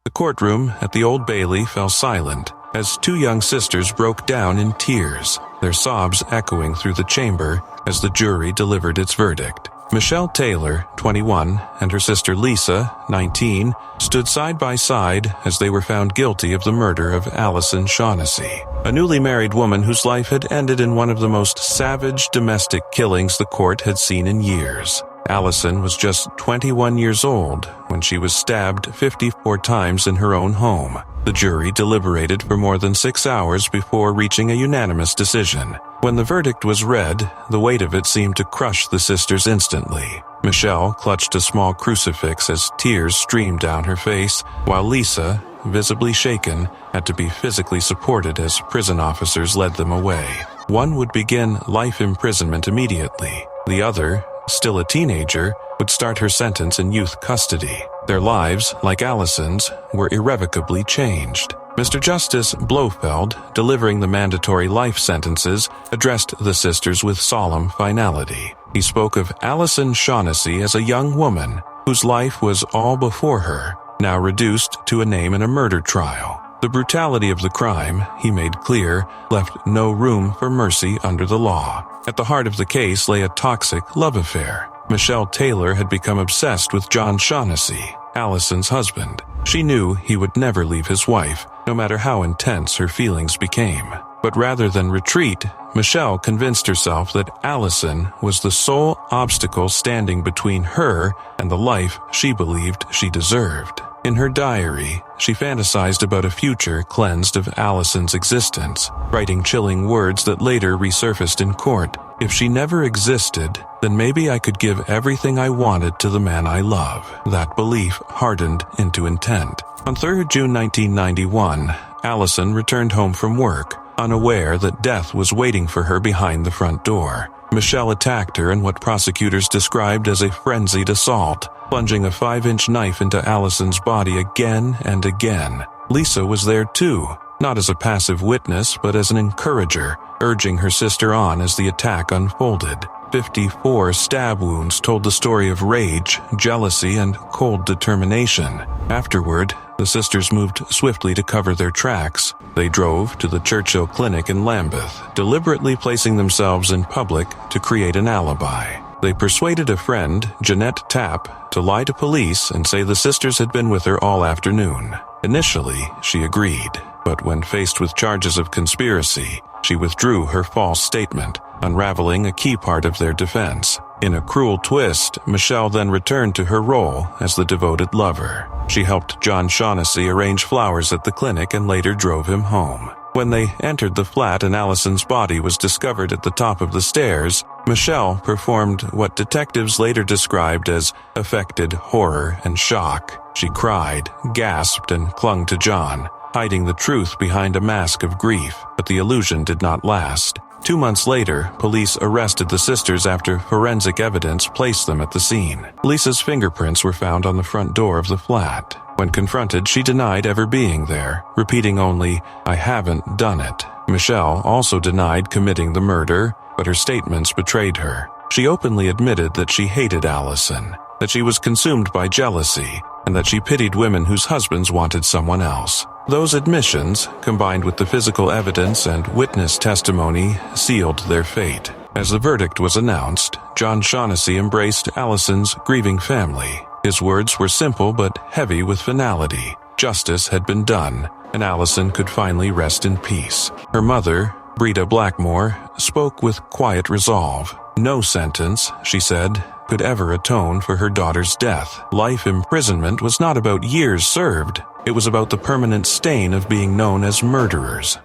A: The courtroom at the Old Bailey fell silent as two young sisters broke down in tears, their sobs echoing through the chamber as the jury delivered its verdict. Michelle Taylor, 21, and her sister Lisa, 19, stood side by side as they were found guilty of the murder of Allison Shaughnessy, a newly married woman whose life had ended in one of the most savage domestic killings the court had seen in years. Allison was just 21 years old when she was stabbed 54 times in her own home. The jury deliberated for more than 6 hours before reaching a unanimous decision. When the verdict was read, the weight of it seemed to crush the sisters instantly. Michelle clutched a small crucifix as tears streamed down her face, while Lisa, visibly shaken, had to be physically supported as prison officers led them away. One would begin life imprisonment immediately. The other, still a teenager, would start her sentence in youth custody. Their lives, like Allison's, were irrevocably changed. Mr. Justice Blofeld, delivering the mandatory life sentences, addressed the sisters with solemn finality. He spoke of Allison Shaughnessy as a young woman whose life was all before her, now reduced to a name in a murder trial. The brutality of the crime, he made clear, left no room for mercy under the law. At the heart of the case lay a toxic love affair. Michelle Taylor had become obsessed with John Shaughnessy, Allison's husband. She knew he would never leave his wife, no matter how intense her feelings became. But rather than retreat, Michelle convinced herself that Allison was the sole obstacle standing between her and the life she believed she deserved. In her diary, she fantasized about a future cleansed of Allison's existence, writing chilling words that later resurfaced in court. If she never existed, then maybe I could give everything I wanted to the man I love. That belief hardened into intent. On 3rd June 1991, Allison returned home from work, unaware that death was waiting for her behind the front door. Michelle attacked her in what prosecutors described as a frenzied assault, plunging a 5-inch knife into Allison's body again and again. Lisa was there too, not as a passive witness but as an encourager, urging her sister on as the attack unfolded. 54 stab wounds told the story of rage, jealousy, and cold determination. Afterward, the sisters moved swiftly to cover their tracks. They drove to the Churchill Clinic in Lambeth, deliberately placing themselves in public to create an alibi. They persuaded a friend, Jeanette Tapp, to lie to police and say the sisters had been with her all afternoon. Initially, she agreed, but when faced with charges of conspiracy, she withdrew her false statement, unraveling a key part of their defense. In a cruel twist, Michelle then returned to her role as the devoted lover. She helped John Shaughnessy arrange flowers at the clinic and later drove him home. When they entered the flat and Allison's body was discovered at the top of the stairs, Michelle performed what detectives later described as affected horror and shock. She cried, gasped, and clung to John, hiding the truth behind a mask of grief, but the illusion did not last. 2 months later, police arrested the sisters after forensic evidence placed them at the scene. Lisa's fingerprints were found on the front door of the flat. When confronted, she denied ever being there, repeating only, "I haven't done it." Michelle also denied committing the murder, but her statements betrayed her. She openly admitted that she hated Allison, that she was consumed by jealousy, and that she pitied women whose husbands wanted someone else. Those admissions, combined with the physical evidence and witness testimony, sealed their fate. As the verdict was announced, John Shaughnessy embraced Allison's grieving family. His words were simple but heavy with finality. Justice had been done, and Allison could finally rest in peace. Her mother, Breda Blackmore, spoke with quiet resolve. No sentence, she said, could ever atone for her daughter's death. Life imprisonment was not about years served. It was about the permanent stain of being known as murderers.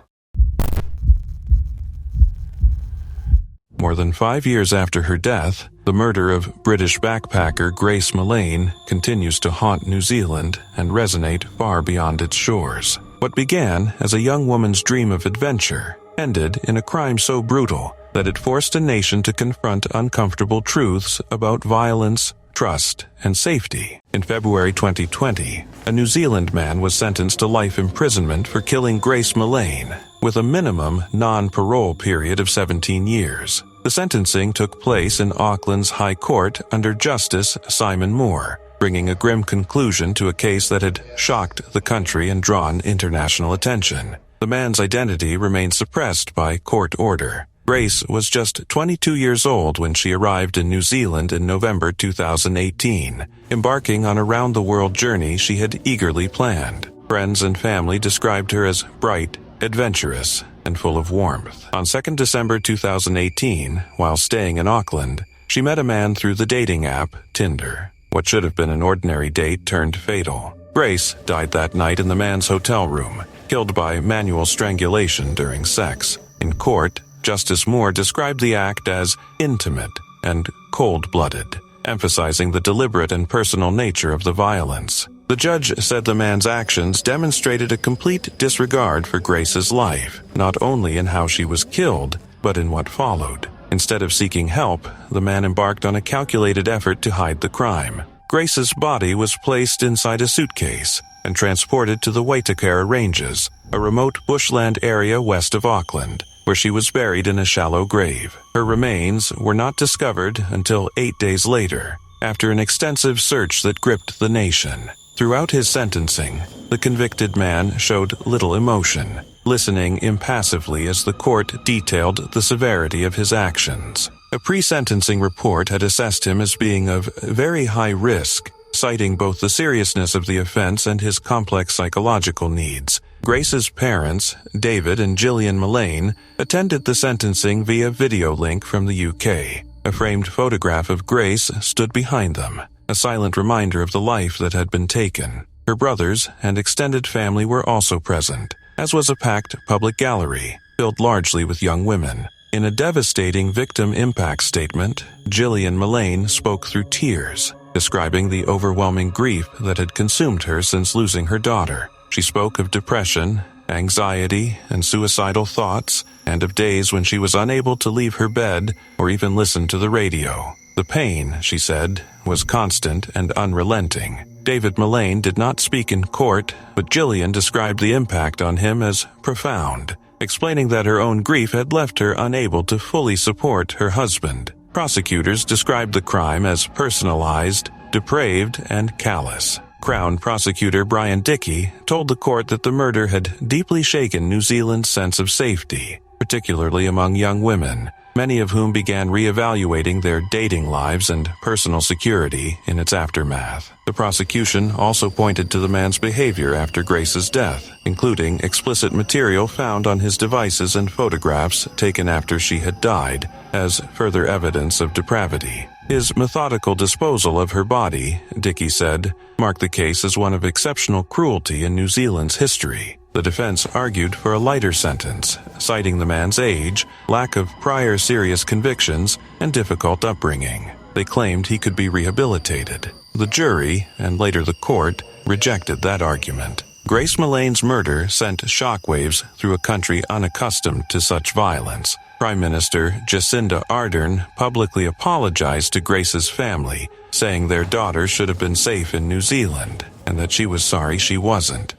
A: More than 5 years after her death, the murder of British backpacker Grace Millane continues to haunt New Zealand and resonate far beyond its shores. What began as a young woman's dream of adventure ended in a crime so brutal that it forced a nation to confront uncomfortable truths about violence, trust, and safety. In February 2020, a New Zealand man was sentenced to life imprisonment for killing Grace Millane, with a minimum non-parole period of 17 years. The sentencing took place in Auckland's High Court under Justice Simon Moore, bringing a grim conclusion to a case that had shocked the country and drawn international attention. The man's identity remained suppressed by court order. Grace was just 22 years old when she arrived in New Zealand in November 2018, embarking on a round-the-world journey she had eagerly planned. Friends and family described her as bright, adventurous, and full of warmth. On 2 December 2018, while staying in Auckland, she met a man through the dating app Tinder. What should have been an ordinary date turned fatal. Grace died that night in the man's hotel room, killed by manual strangulation during sex. In court, Justice Moore described the act as intimate and cold-blooded, emphasizing the deliberate and personal nature of the violence. The judge said the man's actions demonstrated a complete disregard for Grace's life, not only in how she was killed, but in what followed. Instead of seeking help, the man embarked on a calculated effort to hide the crime. Grace's body was placed inside a suitcase and transported to the Waitakere Ranges, a remote bushland area west of Auckland, where she was buried in a shallow grave. Her remains were not discovered until 8 days later, after an extensive search that gripped the nation. Throughout his sentencing, the convicted man showed little emotion, listening impassively as the court detailed the severity of his actions. A pre-sentencing report had assessed him as being of very high risk, citing both the seriousness of the offense and his complex psychological needs. Grace's parents, David and Gillian Millane, attended the sentencing via video link from the UK. A framed photograph of Grace stood behind them, a silent reminder of the life that had been taken. Her brothers and extended family were also present, as was a packed public gallery, filled largely with young women. In a devastating victim impact statement, Gillian Millane spoke through tears, describing the overwhelming grief that had consumed her since losing her daughter. She spoke of depression, anxiety, and suicidal thoughts, and of days when she was unable to leave her bed or even listen to the radio. The pain, she said, was constant and unrelenting. David Millane did not speak in court, but Gillian described the impact on him as profound, explaining that her own grief had left her unable to fully support her husband. Prosecutors described the crime as personalized, depraved, and callous. Crown Prosecutor Brian Dickey told the court that the murder had deeply shaken New Zealand's sense of safety, particularly among young women, many of whom began reevaluating their dating lives and personal security in its aftermath. The prosecution also pointed to the man's behavior after Grace's death, including explicit material found on his devices and photographs taken after she had died, as further evidence of depravity. His methodical disposal of her body, Dickey said, marked the case as one of exceptional cruelty in New Zealand's history. The defense argued for a lighter sentence, citing the man's age, lack of prior serious convictions, and difficult upbringing. They claimed he could be rehabilitated. The jury, and later the court, rejected that argument. Grace Millane's murder sent shockwaves through a country unaccustomed to such violence. Prime Minister Jacinda Ardern publicly apologized to Grace's family, saying their daughter should have been safe in New Zealand, and that she was sorry she wasn't.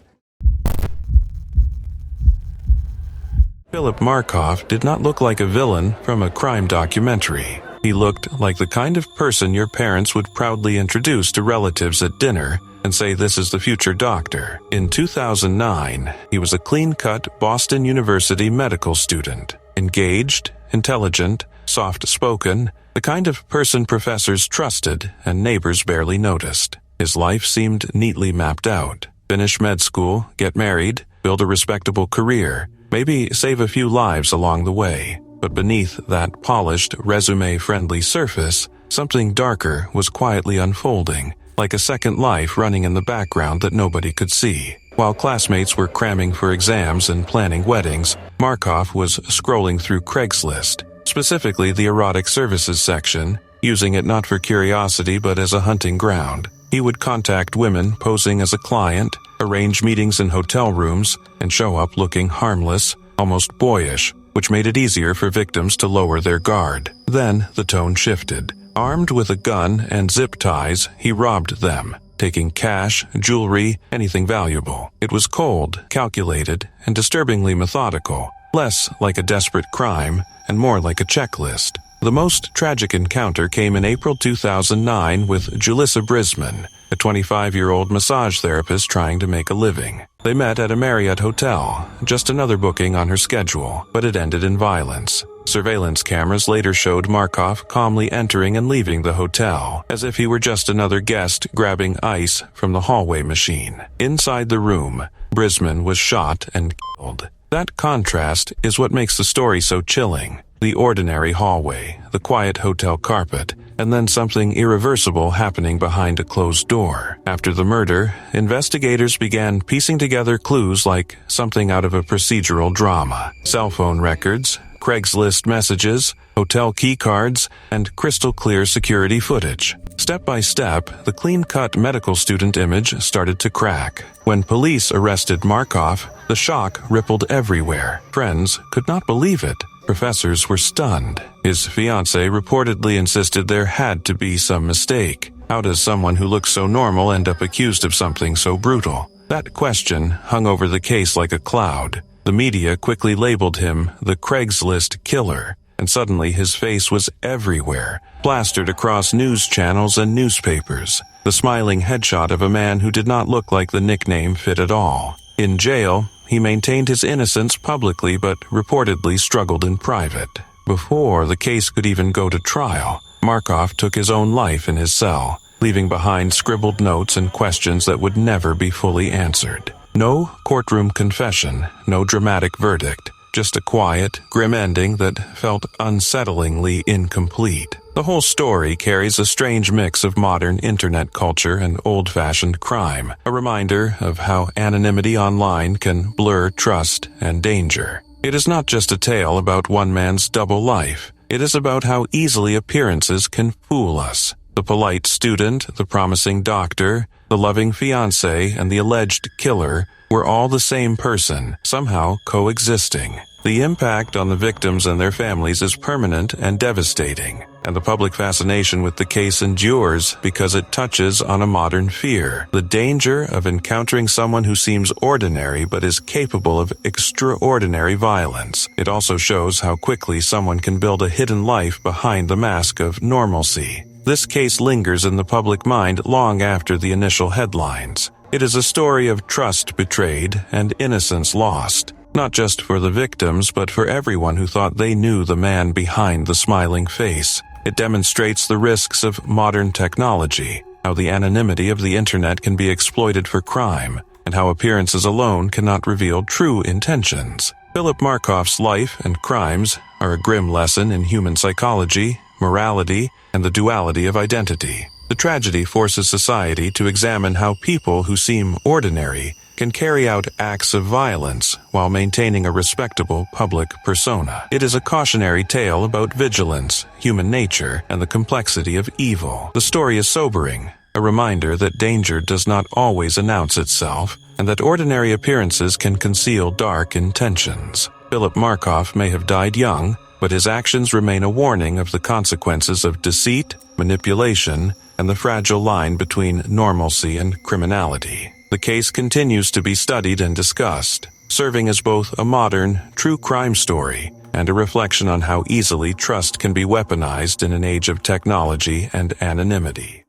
A: Philip Markoff did not look like a villain from a crime documentary. He looked like the kind of person your parents would proudly introduce to relatives at dinner and say this is the future doctor. In 2009, he was a clean-cut Boston University medical student. Engaged, intelligent, soft-spoken, the kind of person professors trusted and neighbors barely noticed. His life seemed neatly mapped out. Finish med school, get married, build a respectable career, maybe save a few lives along the way. But beneath that polished, resume-friendly surface, something darker was quietly unfolding, like a second life running in the background that nobody could see. While classmates were cramming for exams and planning weddings, Markoff was scrolling through Craigslist, specifically the erotic services section, using it not for curiosity but as a hunting ground. He would contact women posing as a client, arrange meetings in hotel rooms, and show up looking harmless, almost boyish, which made it easier for victims to lower their guard. Then the tone shifted. Armed with a gun and zip ties, he robbed them, taking cash, jewelry, anything valuable. It was cold, calculated, and disturbingly methodical, less like a desperate crime and more like a checklist. The most tragic encounter came in April 2009 with Julissa Brisman, a 25-year-old massage therapist trying to make a living. They met at a Marriott hotel, just another booking on her schedule, but it ended in violence. Surveillance cameras later showed Markov calmly entering and leaving the hotel, as if he were just another guest grabbing ice from the hallway machine. Inside the room, Brisman was shot and killed. That contrast is what makes the story so chilling. The ordinary hallway, the quiet hotel carpet, and then something irreversible happening behind a closed door. After the murder, investigators began piecing together clues like something out of a procedural drama. Cell phone records, Craigslist messages, hotel key cards, and crystal-clear security footage. Step by step, the clean-cut medical student image started to crack. When police arrested Markov, the shock rippled everywhere. Friends could not believe it. Professors were stunned. His fiancée reportedly insisted there had to be some mistake. How does someone who looks so normal end up accused of something so brutal? That question hung over the case like a cloud. The media quickly labeled him the Craigslist killer, and suddenly his face was everywhere, plastered across news channels and newspapers. The smiling headshot of a man who did not look like the nickname fit at all. In jail, he maintained his innocence publicly but reportedly struggled in private. Before the case could even go to trial, Markov took his own life in his cell, leaving behind scribbled notes and questions that would never be fully answered. No courtroom confession, no dramatic verdict, just a quiet, grim ending that felt unsettlingly incomplete. The whole story carries a strange mix of modern internet culture and old-fashioned crime, a reminder of how anonymity online can blur trust and danger. It is not just a tale about one man's double life. It is about how easily appearances can fool us. The polite student, the promising doctor, the loving fiancé, and the alleged killer were all the same person, somehow coexisting. The impact on the victims and their families is permanent and devastating, and the public fascination with the case endures because it touches on a modern fear, the danger of encountering someone who seems ordinary but is capable of extraordinary violence. It also shows how quickly someone can build a hidden life behind the mask of normalcy. This case lingers in the public mind long after the initial headlines. It is a story of trust betrayed and innocence lost, not just for the victims but for everyone who thought they knew the man behind the smiling face. It demonstrates the risks of modern technology, how the anonymity of the internet can be exploited for crime, and how appearances alone cannot reveal true intentions. Philip Markov's life and crimes are a grim lesson in human psychology, morality, and the duality of identity. The tragedy forces society to examine how people who seem ordinary can carry out acts of violence while maintaining a respectable public persona. It is a cautionary tale about vigilance, human nature, and the complexity of evil. The story is sobering, a reminder that danger does not always announce itself, and that ordinary appearances can conceal dark intentions. Philip Markov may have died young, but his actions remain a warning of the consequences of deceit, manipulation, and the fragile line between normalcy and criminality. The case continues to be studied and discussed, serving as both a modern, true crime story and a reflection on how easily trust can be weaponized in an age of technology and anonymity.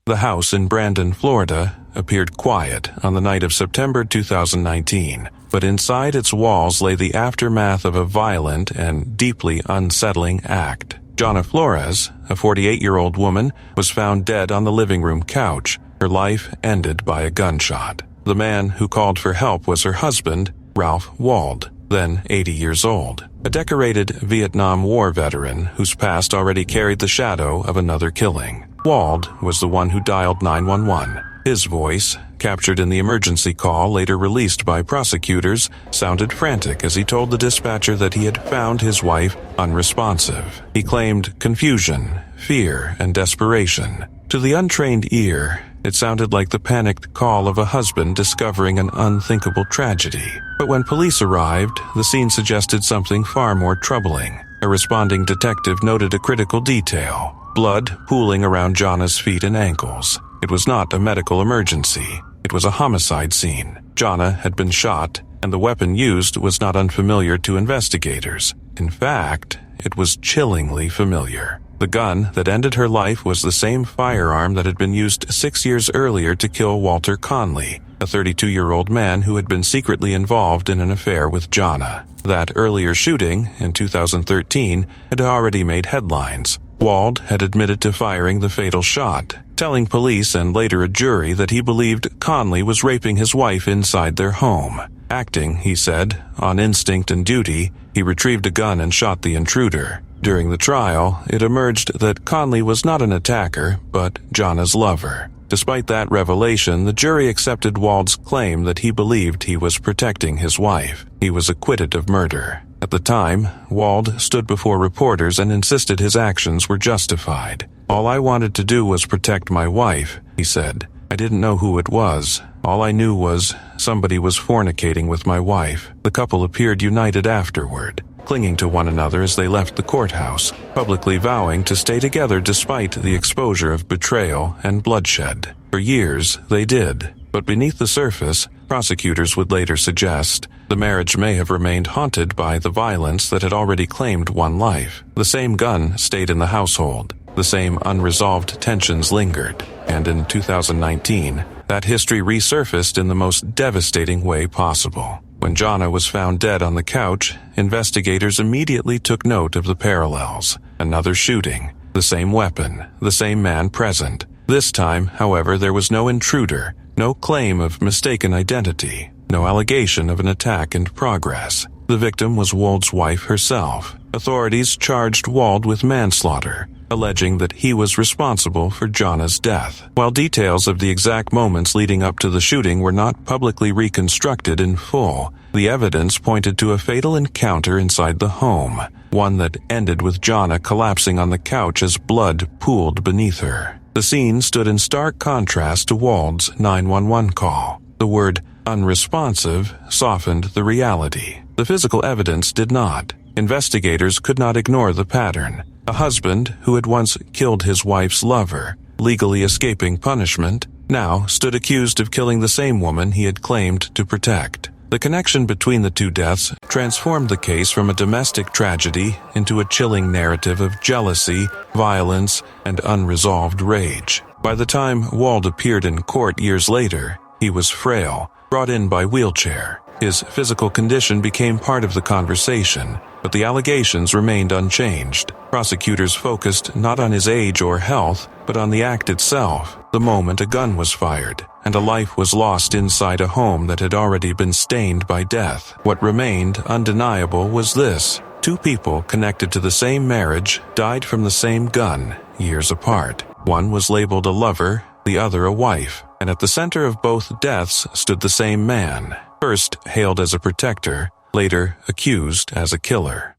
A: The house in Brandon, Florida, appeared quiet on the night of September 2019, but inside its walls lay the aftermath of a violent and deeply unsettling act. Jonna Flores, a 48-year-old woman, was found dead on the living room couch, her life ended by a gunshot. The man who called for help was her husband, Ralph Wald, then 80 years old, a decorated Vietnam War veteran whose past already carried the shadow of another killing. Wald was the one who dialed 911. His voice, captured in the emergency call later released by prosecutors, sounded frantic as he told the dispatcher that he had found his wife unresponsive. He claimed confusion, fear, and desperation. To the untrained ear, it sounded like the panicked call of a husband discovering an unthinkable tragedy. But when police arrived, the scene suggested something far more troubling. A responding detective noted a critical detail: blood pooling around Jana's feet and ankles. It was not a medical emergency. It was a homicide scene. Jana had been shot, and the weapon used was not unfamiliar to investigators. In fact, it was chillingly familiar. The gun that ended her life was the same firearm that had been used 6 years earlier to kill Walter Conley, a 32-year-old man who had been secretly involved in an affair with Jana. That earlier shooting, in 2013, had already made headlines. Wald had admitted to firing the fatal shot, telling police and later a jury that he believed Conley was raping his wife inside their home. Acting, he said, on instinct and duty, he retrieved a gun and shot the intruder. During the trial, it emerged that Conley was not an attacker, but Jana's lover. Despite that revelation, the jury accepted Wald's claim that he believed he was protecting his wife. He was acquitted of murder. At the time, Wald stood before reporters and insisted his actions were justified. "All I wanted to do was protect my wife," he said. "I didn't know who it was. All I knew was somebody was fornicating with my wife." The couple appeared united afterward, clinging to one another as they left the courthouse, publicly vowing to stay together despite the exposure of betrayal and bloodshed. For years, they did. But beneath the surface, prosecutors would later suggest, the marriage may have remained haunted by the violence that had already claimed one life. The same gun stayed in the household. The same unresolved tensions lingered. And in 2019, that history resurfaced in the most devastating way possible. When Jana was found dead on the couch, investigators immediately took note of the parallels. Another shooting, the same weapon, the same man present. This time, however, there was no intruder, no claim of mistaken identity, no allegation of an attack in progress. The victim was Wald's wife herself. Authorities charged Wald with manslaughter, alleging that he was responsible for Jana's death. While details of the exact moments leading up to the shooting were not publicly reconstructed in full, the evidence pointed to a fatal encounter inside the home, one that ended with Jana collapsing on the couch as blood pooled beneath her. The scene stood in stark contrast to Wald's 911 call. The word unresponsive softened the reality. The physical evidence did not. Investigators could not ignore the pattern. A husband who had once killed his wife's lover, legally escaping punishment, now stood accused of killing the same woman he had claimed to protect. The connection between the two deaths transformed the case from a domestic tragedy into a chilling narrative of jealousy, violence, and unresolved rage. By the time Wald appeared in court years later, he was frail, brought in by wheelchair. His physical condition became part of the conversation, but the allegations remained unchanged. Prosecutors focused not on his age or health, but on the act itself, the moment a gun was fired, and a life was lost inside a home that had already been stained by death. What remained undeniable was this: two people connected to the same marriage died from the same gun, years apart. One was labeled a lover, the other a wife, and at the center of both deaths stood the same man, first hailed as a protector, later accused as a killer.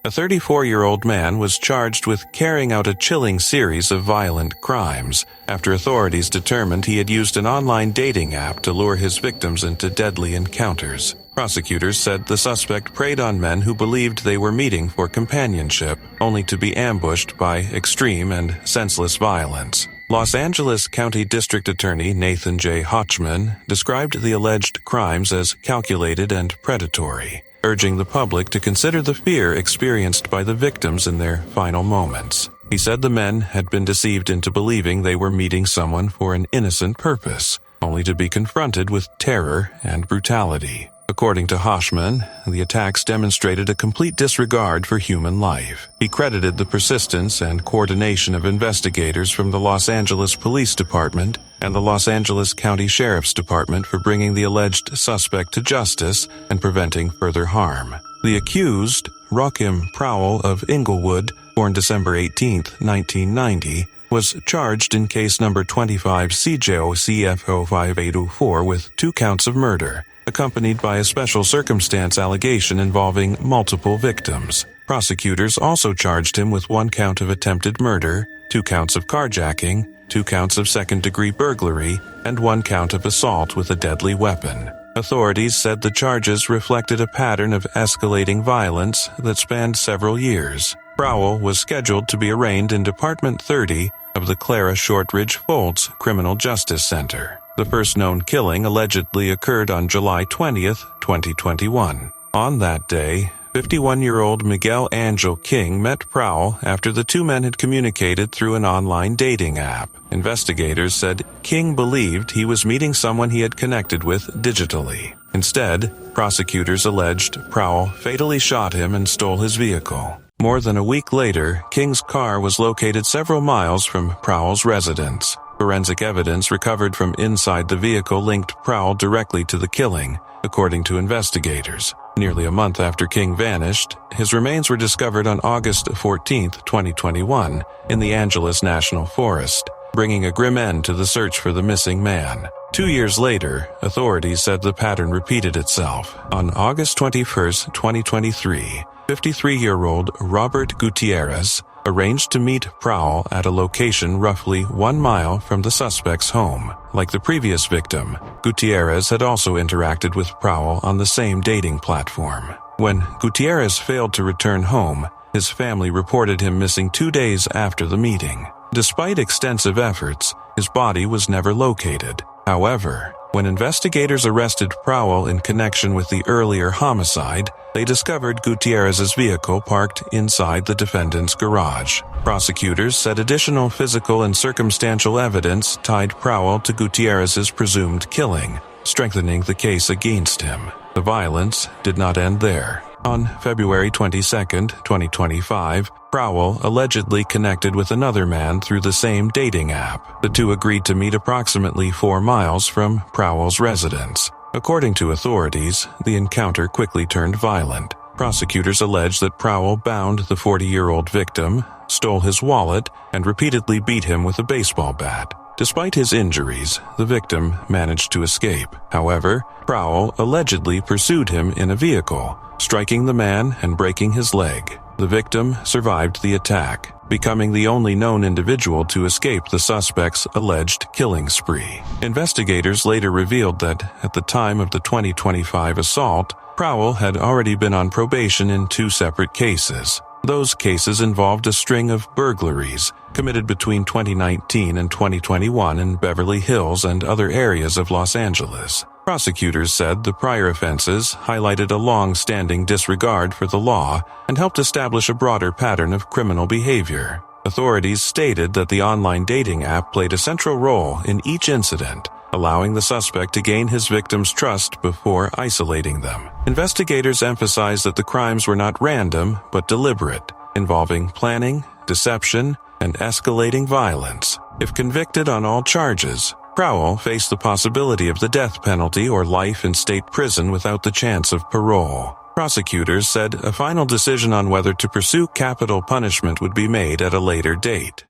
A: A 34-year-old man was charged with carrying out a chilling series of violent crimes after authorities determined he had used an online dating app to lure his victims into deadly encounters. Prosecutors said the suspect preyed on men who believed they were meeting for companionship, only to be ambushed by extreme and senseless violence. Los Angeles County District Attorney Nathan J. Hochman described the alleged crimes as calculated and predatory, urging the public to consider the fear experienced by the victims in their final moments. He said the men had been deceived into believing they were meeting someone for an innocent purpose, only to be confronted with terror and brutality. According to Hochman, the attacks demonstrated a complete disregard for human life. He credited the persistence and coordination of investigators from the Los Angeles Police Department and the Los Angeles County Sheriff's Department for bringing the alleged suspect to justice and preventing further harm. The accused, Rockim Prowell of Inglewood, born December 18, 1990, was charged in case number 25 CJOCF05804 with 2 counts of murder, accompanied by a special circumstance allegation involving multiple victims. Prosecutors also charged him with 1 count of attempted murder, 2 counts of carjacking, 2 counts of second-degree burglary, and 1 count of assault with a deadly weapon. Authorities said the charges reflected a pattern of escalating violence that spanned several years. Prowell was scheduled to be arraigned in Department 30 of the Clara Shortridge Foltz Criminal Justice Center. The first known killing allegedly occurred on July 20th, 2021. On that day, 51-year-old Miguel Angel King met Prowell after the two men had communicated through an online dating app. Investigators said King believed he was meeting someone he had connected with digitally. Instead, prosecutors alleged Prowell fatally shot him and stole his vehicle. More than a week later, King's car was located several miles from Prowell's residence. Forensic evidence recovered from inside the vehicle linked Prowell directly to the killing, according to investigators. Nearly a month after King vanished, his remains were discovered on August 14, 2021, in the Angeles National Forest, bringing a grim end to the search for the missing man. 2 years later, authorities said the pattern repeated itself. On August 21, 2023, 53-year-old Robert Gutierrez arranged to meet Prowell at a location roughly 1 mile from the suspect's home. Like the previous victim, Gutierrez had also interacted with Prowell on the same dating platform. When Gutierrez failed to return home, his family reported him missing 2 days after the meeting. Despite extensive efforts, his body was never located. However, when investigators arrested Prowell in connection with the earlier homicide, they discovered Gutierrez's vehicle parked inside the defendant's garage. Prosecutors said additional physical and circumstantial evidence tied Prowell to Gutierrez's presumed killing, strengthening the case against him. The violence did not end there. On February 22, 2025, Prowell allegedly connected with another man through the same dating app. The two agreed to meet approximately 4 miles from Prowell's residence. According to authorities, the encounter quickly turned violent. Prosecutors allege that Prowell bound the 40-year-old victim, stole his wallet, and repeatedly beat him with a baseball bat. Despite his injuries, the victim managed to escape. However, Prowell allegedly pursued him in a vehicle, striking the man and breaking his leg. The victim survived the attack, becoming the only known individual to escape the suspect's alleged killing spree. Investigators later revealed that, at the time of the 2025 assault, Prowell had already been on probation in 2 separate cases. Those cases involved a string of burglaries committed between 2019 and 2021 in Beverly Hills and other areas of Los Angeles. Prosecutors said the prior offenses highlighted a long-standing disregard for the law and helped establish a broader pattern of criminal behavior. Authorities stated that the online dating app played a central role in each incident, allowing the suspect to gain his victim's trust before isolating them. Investigators emphasized that the crimes were not random but deliberate, involving planning, deception, and escalating violence. If convicted on all charges, Prowell faced the possibility of the death penalty or life in state prison without the chance of parole. Prosecutors said a final decision on whether to pursue capital punishment would be made at a later date.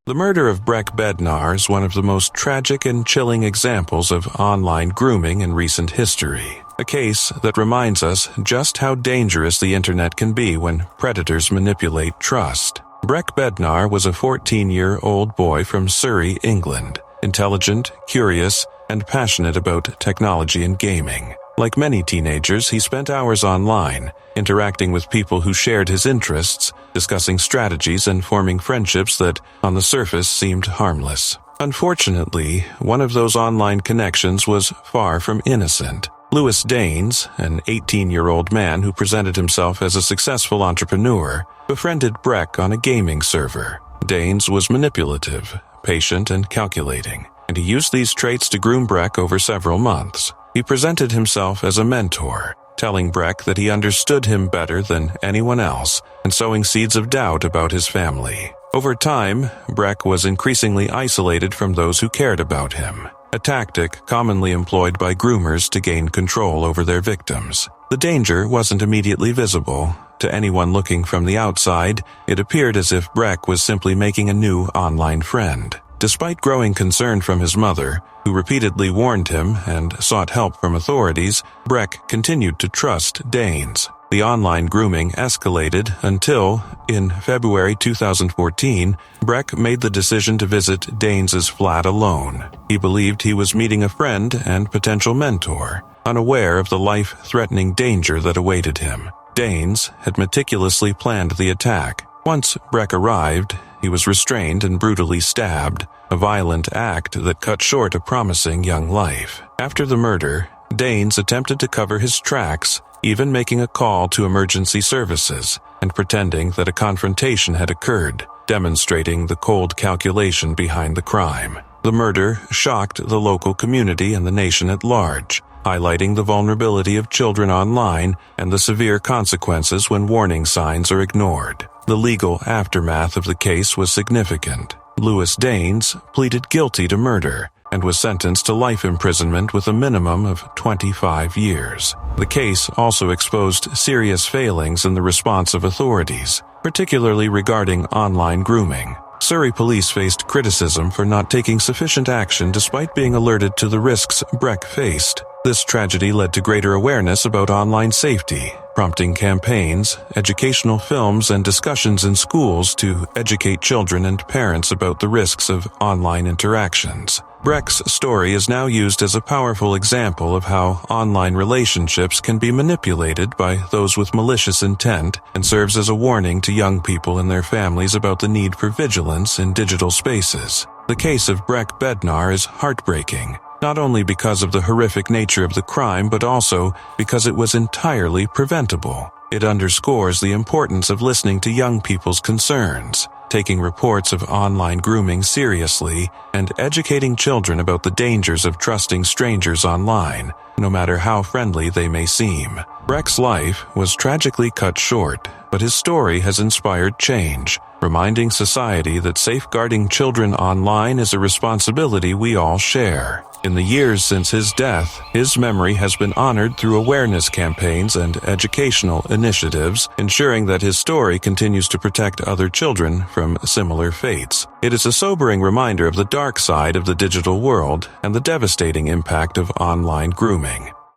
A: The murder of Breck Bednar is one of the most tragic and chilling examples of online grooming in recent history. A case that reminds us just how dangerous the internet can be when predators manipulate trust. Breck Bednar was a 14-year-old boy from Surrey, England, intelligent, curious, and passionate about technology and gaming. Like many teenagers, he spent hours online, interacting with people who shared his interests, discussing strategies and forming friendships that, on the surface, seemed harmless. Unfortunately, one of those online connections was far from innocent. Lewis Daines, an 18-year-old man who presented himself as a successful entrepreneur, befriended Breck on a gaming server. Daines was manipulative, patient, and calculating, and he used these traits to groom Breck over several months. He presented himself as a mentor, telling Breck that he understood him better than anyone else, and sowing seeds of doubt about his family. Over time, Breck was increasingly isolated from those who cared about him, a tactic commonly employed by groomers to gain control over their victims. The danger wasn't immediately visible. To anyone looking from the outside, it appeared as if Breck was simply making a new online friend. Despite growing concern from his mother, who repeatedly warned him and sought help from authorities, Breck continued to trust Daines. The online grooming escalated until, in February 2014, Breck made the decision to visit Danes's flat alone. He believed he was meeting a friend and potential mentor, unaware of the life-threatening danger that awaited him. Danes had meticulously planned the attack. Once Breck arrived, he was restrained and brutally stabbed, a violent act that cut short a promising young life. After the murder, Danes attempted to cover his tracks, even making a call to emergency services and pretending that a confrontation had occurred, demonstrating the cold calculation behind the crime. The murder shocked the local community and the nation at large, highlighting the vulnerability of children online and the severe consequences when warning signs are ignored. The legal aftermath of the case was significant. Louis Danes pleaded guilty to murder and was sentenced to life imprisonment with a minimum of 25 years. The case also exposed serious failings in the response of authorities, particularly regarding online grooming. Surrey police faced criticism for not taking sufficient action despite being alerted to the risks Breck faced. This tragedy led to greater awareness about online safety, prompting campaigns, educational films, and discussions in schools to educate children and parents about the risks of online interactions. Breck's story is now used as a powerful example of how online relationships can be manipulated by those with malicious intent and serves as a warning to young people and their families about the need for vigilance in digital spaces. The case of Breck Bednar is heartbreaking, not only because of the horrific nature of the crime but also because it was entirely preventable. It underscores the importance of listening to young people's concerns, taking reports of online grooming seriously, and educating children about the dangers of trusting strangers online, no matter how friendly they may seem. Breck's life was tragically cut short, but his story has inspired change, reminding society that safeguarding children online is a responsibility we all share. In the years since his death, his memory has been honored through awareness campaigns and educational initiatives, ensuring that his story continues to protect other children from similar fates. It is a sobering reminder of the dark side of the digital world and the devastating impact of online grooming.